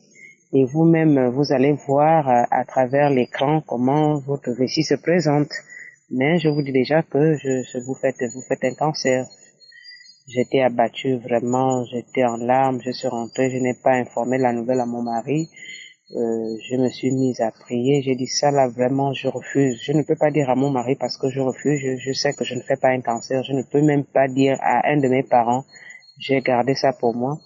et vous-même, vous allez voir à travers l'écran comment votre vessie se présente. Mais je vous dis déjà que vous faites un cancer. J'étais abattue vraiment, j'étais en larmes, je suis rentrée, je n'ai pas informé la nouvelle à mon mari. Je me suis mise à prier, j'ai dit ça là vraiment je refuse. Je ne peux pas dire à mon mari parce que je refuse, je sais que je ne fais pas un cancer, je ne peux même pas dire à un de mes parents. J'ai gardé ça pour moi.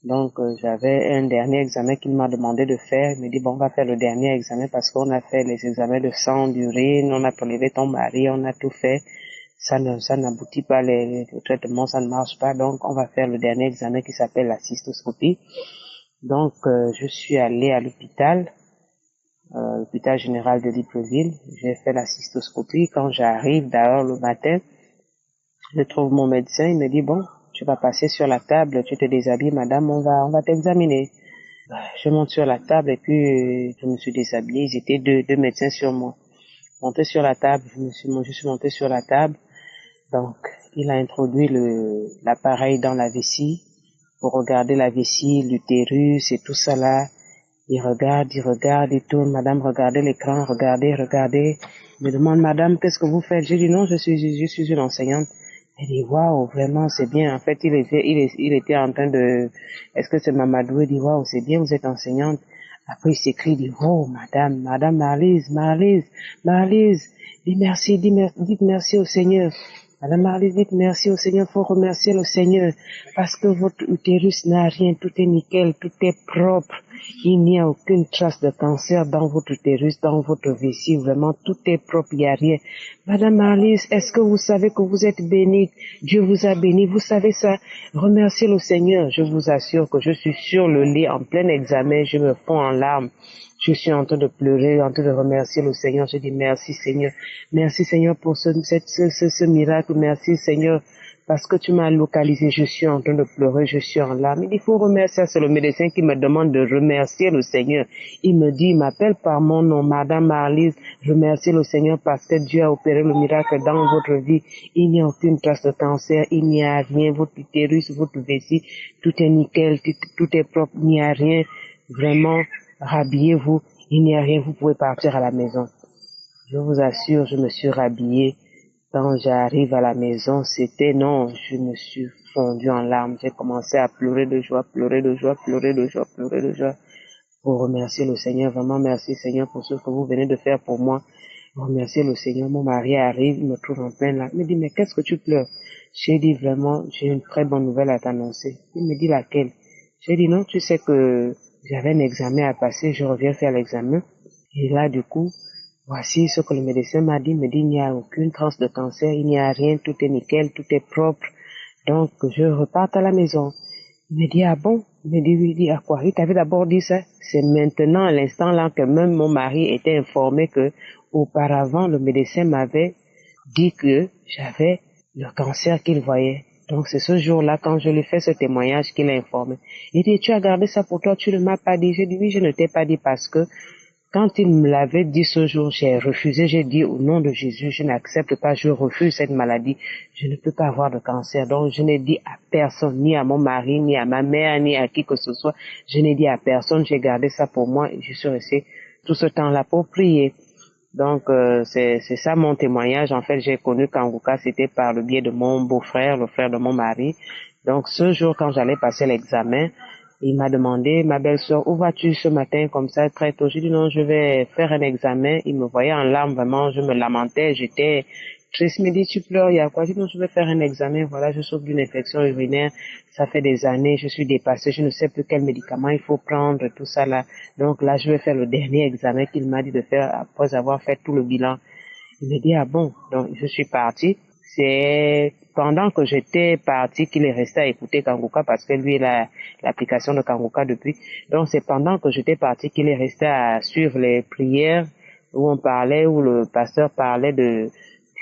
Donc j'avais un dernier examen qu'il m'a demandé de faire. Il me dit bon, on va faire le dernier examen parce qu'on a fait les examens de sang, d'urine, on a prélevé ton mari, on a tout fait. Ça n'aboutit pas, le traitement, ça ne marche pas. Donc on va faire le dernier examen qui s'appelle la cystoscopie. Donc je suis allée à l'hôpital général de Libreville. J'ai fait la cystoscopie. Quand j'arrive d'ailleurs le matin, je trouve mon médecin, il me dit bon, tu vas passer sur la table, tu te déshabilles, madame, on va t'examiner. Je monte sur la table et puis je me suis déshabillée. Ils étaient deux médecins sur moi. Monté sur la table, je suis montée sur la table. Donc, il a introduit l'appareil dans la vessie pour regarder la vessie, l'utérus et tout ça là. Il regarde, il tourne. Madame, regardez l'écran, regardez. Il me demande, madame, qu'est-ce que vous faites? J'ai dit non, je suis une enseignante. Elle dit, waouh, vraiment, c'est bien. En fait, il était en train de, est-ce que c'est Mamadou? Il dit, waouh, c'est bien, vous êtes enseignante. Après, il s'écrie, il dit, oh, madame Marlise, dites merci au Seigneur. Madame Marlise, dites merci au Seigneur, faut remercier le Seigneur, parce que votre utérus n'a rien, tout est nickel, tout est propre. Il n'y a aucune trace de cancer dans votre utérus, dans votre vessie, vraiment, tout est propre, il n'y a rien. Madame Marlise, est-ce que vous savez que vous êtes bénie? Dieu vous a béni, vous savez ça? Remerciez le Seigneur. Je vous assure que je suis sur le lit, en plein examen, je me fonds en larmes. Je suis en train de pleurer, en train de remercier le Seigneur. Je dis merci Seigneur pour ce miracle, merci Seigneur, parce que tu m'as localisé. Je suis en train de pleurer, je suis en larmes. Il faut remercier, c'est le médecin qui me demande de remercier le Seigneur. Il me dit, il m'appelle par mon nom, Madame Marlise, remerciez le Seigneur parce que Dieu a opéré le miracle dans votre vie. Il n'y a aucune trace de cancer, il n'y a rien, votre utérus, votre vessie, tout est nickel, tout est propre, il n'y a rien, vraiment. Rhabillez-vous, il n'y a rien, vous pouvez partir à la maison. Je vous assure, je me suis rhabillée. Quand j'arrive à la maison, je me suis fondue en larmes. J'ai commencé à pleurer de joie pour remercier le Seigneur. Vraiment, merci Seigneur pour ce que vous venez de faire pour moi. Remercier le Seigneur. Mon mari arrive, il me trouve en pleine larmes. Il me dit, mais qu'est-ce que tu pleures? J'ai dit vraiment, j'ai une très bonne nouvelle à t'annoncer. Il me dit laquelle? J'ai dit non, tu sais que j'avais un examen à passer, je reviens faire l'examen. Et là, du coup, voici ce que le médecin m'a dit. Il me dit, il n'y a aucune trace de cancer, il n'y a rien, tout est nickel, tout est propre. Donc, je repars à la maison. Il me dit, ah bon? Il me dit, oui, il dit, à quoi? Il t'avait d'abord dit ça? C'est maintenant, à l'instant là, que même mon mari était informé que, auparavant, le médecin m'avait dit que j'avais le cancer qu'il voyait. Donc c'est ce jour-là, quand je lui fais ce témoignage, qu'il a informé. Il dit, tu as gardé ça pour toi, tu ne m'as pas dit. J'ai dit, oui, je ne t'ai pas dit parce que quand il me l'avait dit ce jour, j'ai refusé. J'ai dit, au nom de Jésus, je n'accepte pas, je refuse cette maladie. Je ne peux pas avoir de cancer. Donc je n'ai dit à personne, ni à mon mari, ni à ma mère, ni à qui que ce soit. Je n'ai dit à personne, j'ai gardé ça pour moi et je suis restée tout ce temps-là pour prier. Donc, c'est ça mon témoignage. En fait, j'ai connu Kangoka, c'était par le biais de mon beau-frère, le frère de mon mari. Donc, ce jour, quand j'allais passer l'examen, il m'a demandé, ma belle-sœur, où vas-tu ce matin comme ça, très tôt? J'ai dit non, je vais faire un examen. Il me voyait en larmes, vraiment, je me lamentais, j'étais triste. Il me dit, tu pleures, il y a quoi? J'ai dit non, je vais faire un examen. Voilà, je souffre d'une infection urinaire. Ça fait des années, je suis dépassée, je ne sais plus quel médicament il faut prendre, tout ça là. Donc là, je vais faire le dernier examen qu'il m'a dit de faire après avoir fait tout le bilan. Il me dit, ah bon, donc je suis partie. C'est pendant que j'étais partie qu'il est resté à écouter Kangoka parce que lui, il a l'application de Kangoka depuis. Donc c'est pendant que j'étais partie qu'il est resté à suivre les prières où on parlait, où le pasteur parlait de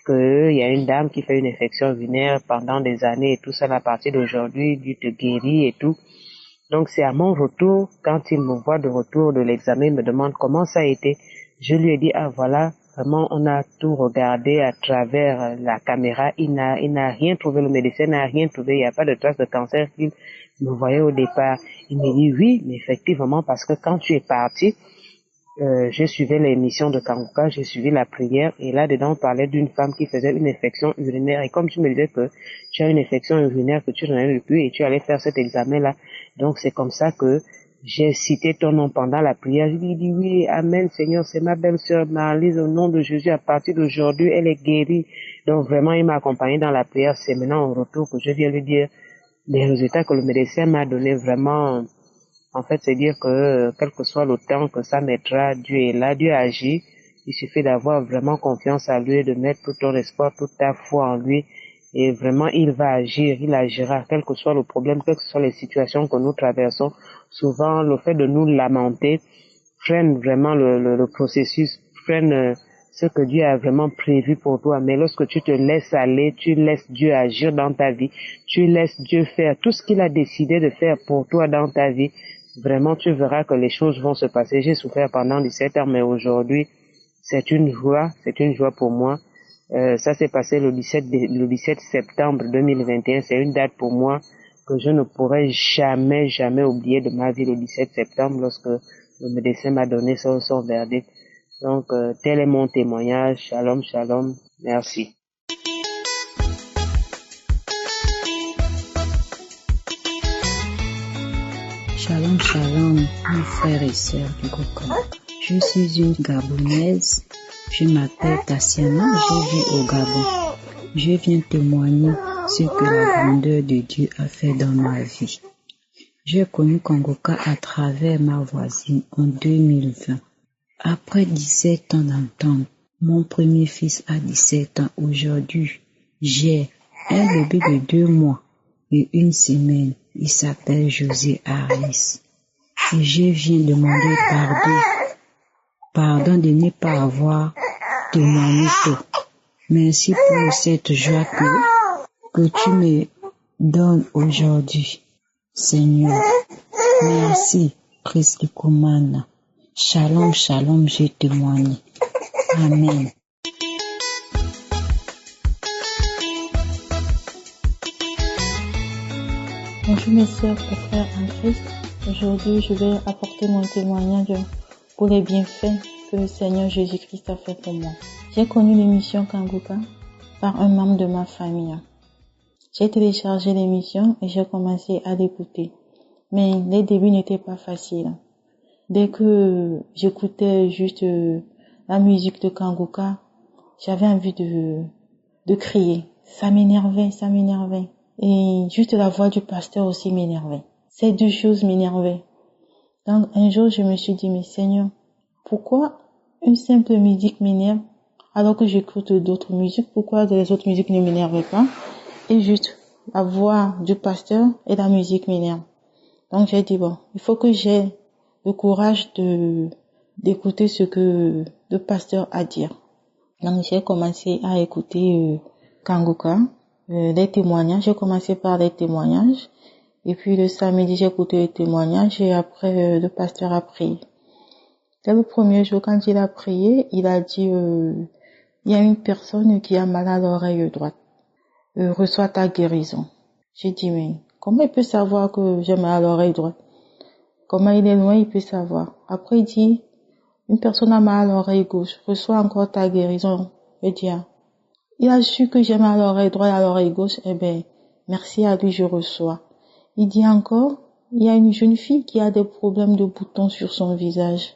que il y a une dame qui fait une infection urinaire pendant des années et tout ça, à partir d'aujourd'hui, Dieu te guérit et tout. Donc c'est à mon retour, quand il me voit de retour de l'examen, il me demande comment ça a été. Je lui ai dit, ah voilà, vraiment on a tout regardé à travers la caméra, il n'a rien trouvé, le médecin n'a rien trouvé, il n'y a pas de trace de cancer qu'il me voyait au départ. Il me dit oui, mais effectivement, parce que quand tu es parti, j'ai suivi l'émission de Kangoka, j'ai suivi la prière et là-dedans on parlait d'une femme qui faisait une infection urinaire et comme tu me disais que tu as une infection urinaire que tu n'en as eu plus et tu allais faire cet examen-là, donc c'est comme ça que j'ai cité ton nom pendant la prière. Je lui ai dit oui, amen Seigneur, c'est ma belle-sœur Marlise, au nom de Jésus, à partir d'aujourd'hui elle est guérie. Donc vraiment il m'a accompagné dans la prière, c'est maintenant au retour que je viens lui dire les résultats que le médecin m'a donné vraiment. En fait, c'est dire que quel que soit le temps que ça mettra, Dieu est là, Dieu agit. Il suffit d'avoir vraiment confiance à lui, de mettre tout ton espoir, toute ta foi en lui. Et vraiment, il va agir, il agira, quel que soit le problème, quelles que soient les situations que nous traversons. Souvent, le fait de nous lamenter freine vraiment le processus, freine ce que Dieu a vraiment prévu pour toi. Mais lorsque tu te laisses aller, tu laisses Dieu agir dans ta vie, tu laisses Dieu faire tout ce qu'il a décidé de faire pour toi dans ta vie, vraiment, tu verras que les choses vont se passer. J'ai souffert pendant 17 ans, mais aujourd'hui, c'est une joie pour moi. Ça s'est passé le 17 septembre 2021. C'est une date pour moi que je ne pourrai jamais oublier de ma vie, le 17 septembre, lorsque le médecin m'a donné son verdict. Donc, tel est mon témoignage. Shalom, shalom. Merci. Shalom, shalom, mes frères et sœurs du Goka. Je suis une Gabonaise. Je m'appelle Tassiana, je vis au Gabon. Je viens témoigner ce que la grandeur de Dieu a fait dans ma vie. J'ai connu Kangoka à travers ma voisine en 2020. Après 17 ans d'entente, mon premier fils a 17 ans. Aujourd'hui, j'ai un bébé de 2 mois et 1 semaine. Il s'appelle José Harris. Et je viens demander pardon de ne pas avoir témoigné tôt. Merci pour cette joie que tu me donnes aujourd'hui. Seigneur, merci, Christ Kumana. Shalom, shalom, j'ai témoigné. Amen. Bonjour mes sœurs et frères en Christ. Aujourd'hui, je vais apporter mon témoignage pour les bienfaits que le Seigneur Jésus-Christ a fait pour moi. J'ai connu l'émission Kangoka par un membre de ma famille. J'ai téléchargé l'émission et j'ai commencé à l'écouter. Mais les débuts n'étaient pas faciles. Dès que j'écoutais juste la musique de Kangoka, j'avais envie de crier. Ça m'énervait. Et juste la voix du pasteur aussi m'énervait. Ces 2 choses m'énervaient. Donc un jour, je me suis dit, mais Seigneur, pourquoi une simple musique m'énerve alors que j'écoute d'autres musiques? Pourquoi les autres musiques ne m'énervent pas? Et juste la voix du pasteur et la musique m'énervent. Donc j'ai dit, bon, il faut que j'ai le courage d'écouter ce que le pasteur a à dire. Donc j'ai commencé à écouter Kangoka. Les témoignages, j'ai commencé par les témoignages et puis le samedi j'ai écouté les témoignages et après le pasteur a prié. Dès le premier jour quand il a prié, il a dit il y a une personne qui a mal à l'oreille droite, reçoit ta guérison. J'ai dit mais comment il peut savoir que j'ai mal à l'oreille droite? Comment il est loin, il peut savoir? Après il dit une personne a mal à l'oreille gauche, reçoit encore ta guérison. Je dis il a su que j'ai mal à l'oreille droite et à l'oreille gauche, merci à lui, je reçois. Il dit encore, il y a une jeune fille qui a des problèmes de boutons sur son visage.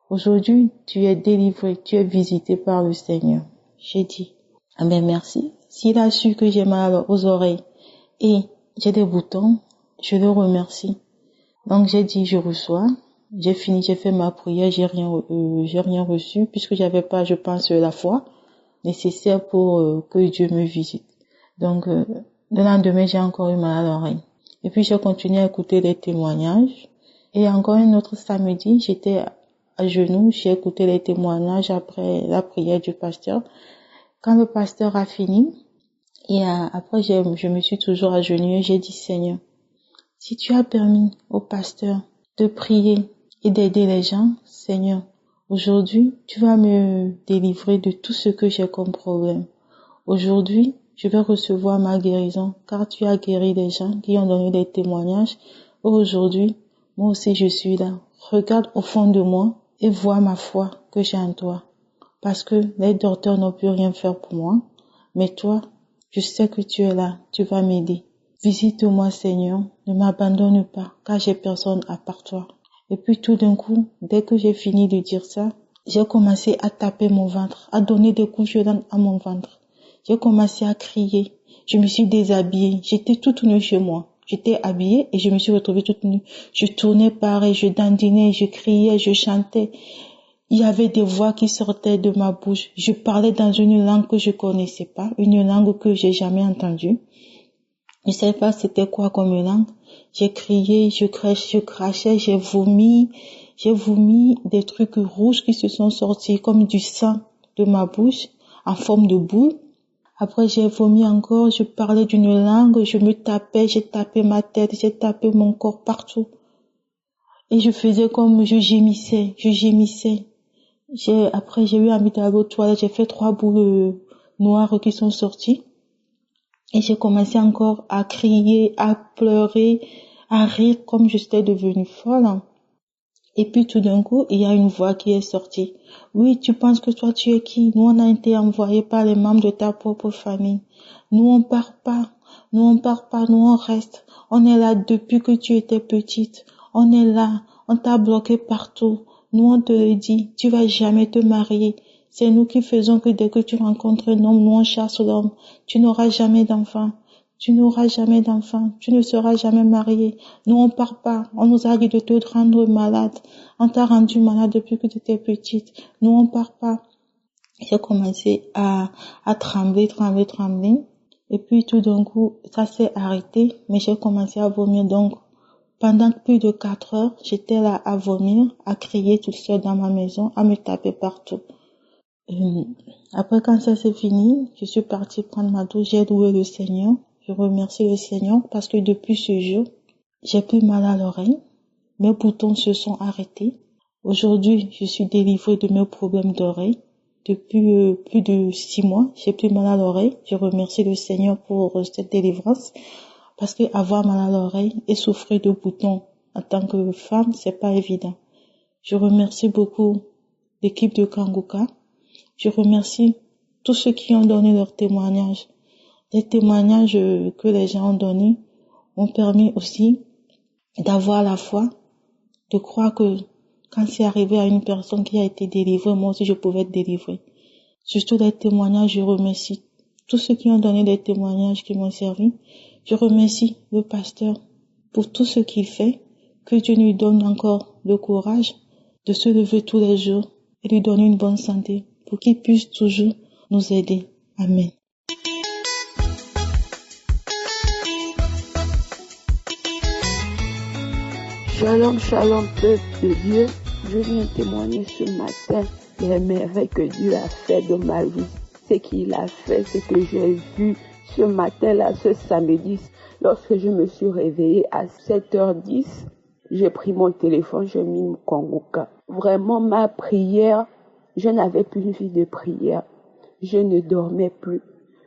Aujourd'hui, tu es délivré, tu es visité par le Seigneur. J'ai dit, merci. S'il a su que j'ai mal aux oreilles et j'ai des boutons, je le remercie. Donc j'ai dit, je reçois. J'ai fini, j'ai fait ma prière, j'ai rien reçu puisque j'avais pas, je pense, la foi. nécessaire pour que Dieu me visite. Donc, le lendemain, j'ai encore eu mal à l'oreille. Et puis, j'ai continué à écouter les témoignages. Et encore un autre samedi, j'étais à genoux, j'ai écouté les témoignages après la prière du pasteur. Quand le pasteur a fini, et après, je me suis toujours agenouillée, j'ai dit, Seigneur, si tu as permis au pasteur de prier et d'aider les gens, Seigneur, aujourd'hui, tu vas me délivrer de tout ce que j'ai comme problème. Aujourd'hui, je vais recevoir ma guérison, car tu as guéri les gens qui ont donné des témoignages. Aujourd'hui, moi aussi je suis là. Regarde au fond de moi et vois ma foi que j'ai en toi. Parce que les docteurs n'ont pu rien faire pour moi. Mais toi, je sais que tu es là, tu vas m'aider. Visite-moi Seigneur, ne m'abandonne pas, car j'ai personne à part toi. Et puis tout d'un coup, dès que j'ai fini de dire ça, j'ai commencé à taper mon ventre, à donner des coups violents à mon ventre. J'ai commencé à crier. Je me suis déshabillée. J'étais toute nue chez moi. J'étais habillée et je me suis retrouvée toute nue. Je tournais pareil, je dandinais, je criais, je chantais. Il y avait des voix qui sortaient de ma bouche. Je parlais dans une langue que je connaissais pas, une langue que j'ai jamais entendue. Je ne savais pas c'était quoi comme langue. J'ai crié, je crachais, j'ai vomi des trucs rouges qui se sont sortis comme du sang de ma bouche en forme de boule. Après, j'ai vomi encore, je parlais d'une langue, je me tapais, j'ai tapé ma tête, j'ai tapé mon corps partout. Et je faisais comme je gémissais. Après, j'ai eu envie d'aller aux toilettes, j'ai fait 3 boules noires qui sont sorties. Et j'ai commencé encore à crier, à pleurer, à rire comme je j'étais devenue folle. Et puis tout d'un coup, il y a une voix qui est sortie. Oui, tu penses que toi tu es qui? Nous on a été envoyés par les membres de ta propre famille. Nous on part pas, nous on reste. On est là depuis que tu étais petite. On est là, on t'a bloqué partout. Nous on te le dit, tu vas jamais te marier. C'est nous qui faisons que dès que tu rencontres un homme, nous on chasse l'homme. Tu n'auras jamais d'enfant. Tu ne seras jamais marié. Nous, on part pas. On nous a dit de te rendre malade. On t'a rendu malade depuis que tu étais petite. Nous, on part pas. J'ai commencé à trembler. Et puis, tout d'un coup, ça s'est arrêté. Mais j'ai commencé à vomir. Donc, pendant plus de 4 heures, j'étais là à vomir, à crier toute seule dans ma maison, à me taper partout. Après, quand ça s'est fini, je suis partie prendre ma douche. J'ai loué le Seigneur. Je remercie le Seigneur parce que depuis ce jour, j'ai plus mal à l'oreille. Mes boutons se sont arrêtés. Aujourd'hui, je suis délivrée de mes problèmes d'oreille. Depuis plus de 6 mois, j'ai plus mal à l'oreille. Je remercie le Seigneur pour cette délivrance parce que avoir mal à l'oreille et souffrir de boutons en tant que femme, c'est pas évident. Je remercie beaucoup l'équipe de Kangoka. Je remercie tous ceux qui ont donné leur témoignage. Les témoignages que les gens ont donnés ont permis aussi d'avoir la foi, de croire que quand c'est arrivé à une personne qui a été délivrée, moi aussi je pouvais être délivrée. Surtout les témoignages, je remercie tous ceux qui ont donné des témoignages qui m'ont servi. Je remercie le pasteur pour tout ce qu'il fait, que Dieu lui donne encore le courage de se lever tous les jours et lui donner une bonne santé pour qu'il puisse toujours nous aider. Amen. Shalom, peuple de Dieu. Je viens témoigner ce matin les merveilles que Dieu a fait dans ma vie. Ce qu'il a fait, ce que j'ai vu ce matin-là, ce samedi, lorsque je me suis réveillée à 7h10, j'ai pris mon téléphone, j'ai mis mon Kangoka. Vraiment, ma prière, je n'avais plus une vie de prière. Je ne dormais plus.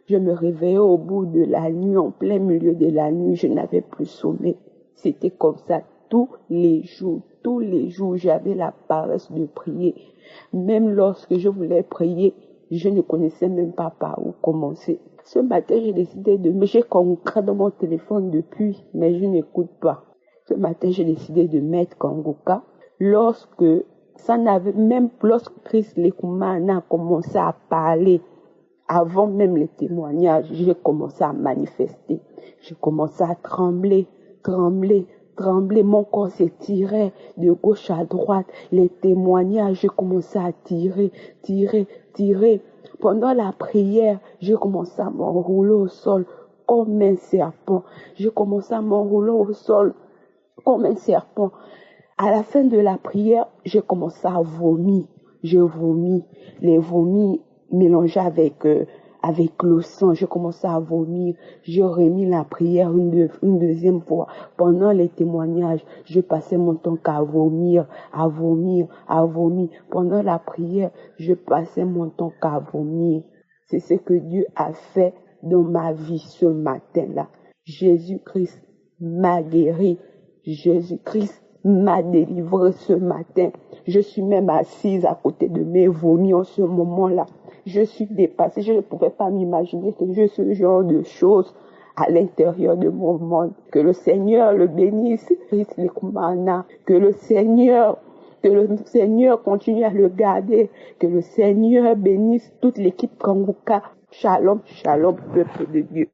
Je me réveillais au bout de la nuit, en plein milieu de la nuit, je n'avais plus sommeil. C'était comme ça. Tous les jours, j'avais la paresse de prier. Même lorsque je voulais prier, je ne connaissais même pas par où commencer. Ce matin, j'ai décidé j'ai Kangoka dans mon téléphone depuis, mais je n'écoute pas. Ce matin, j'ai décidé de mettre Kangoka. Lorsque Christ Lekoumana a commencé à parler, avant même les témoignages, j'ai commencé à manifester. J'ai commencé à trembler. Mon corps s'étirait de gauche à droite. Les témoignages, j'ai commencé à tirer. Pendant la prière, je commençais à m'enrouler au sol comme un serpent. Je commençais à m'enrouler au sol comme un serpent. À la fin de la prière, j'ai commencé à vomir. Je vomis. Les vomis mélangés avec le sang. Je commençais à vomir. J'ai remis la prière une deuxième fois. Pendant les témoignages, je passais mon temps qu'à vomir, à vomir, à vomir. Pendant la prière, je passais mon temps qu'à vomir. C'est ce que Dieu a fait dans ma vie ce matin-là. Jésus-Christ m'a guéri. Jésus-Christ m'a délivré ce matin. Je suis même assise à côté de mes vomis en ce moment-là. Je suis dépassée. Je ne pouvais pas m'imaginer que je ce genre de choses à l'intérieur de mon monde. Que le Seigneur le bénisse. Que le Seigneur continue à le garder. Que le Seigneur bénisse toute l'équipe Kangoka. Shalom, shalom, peuple de Dieu.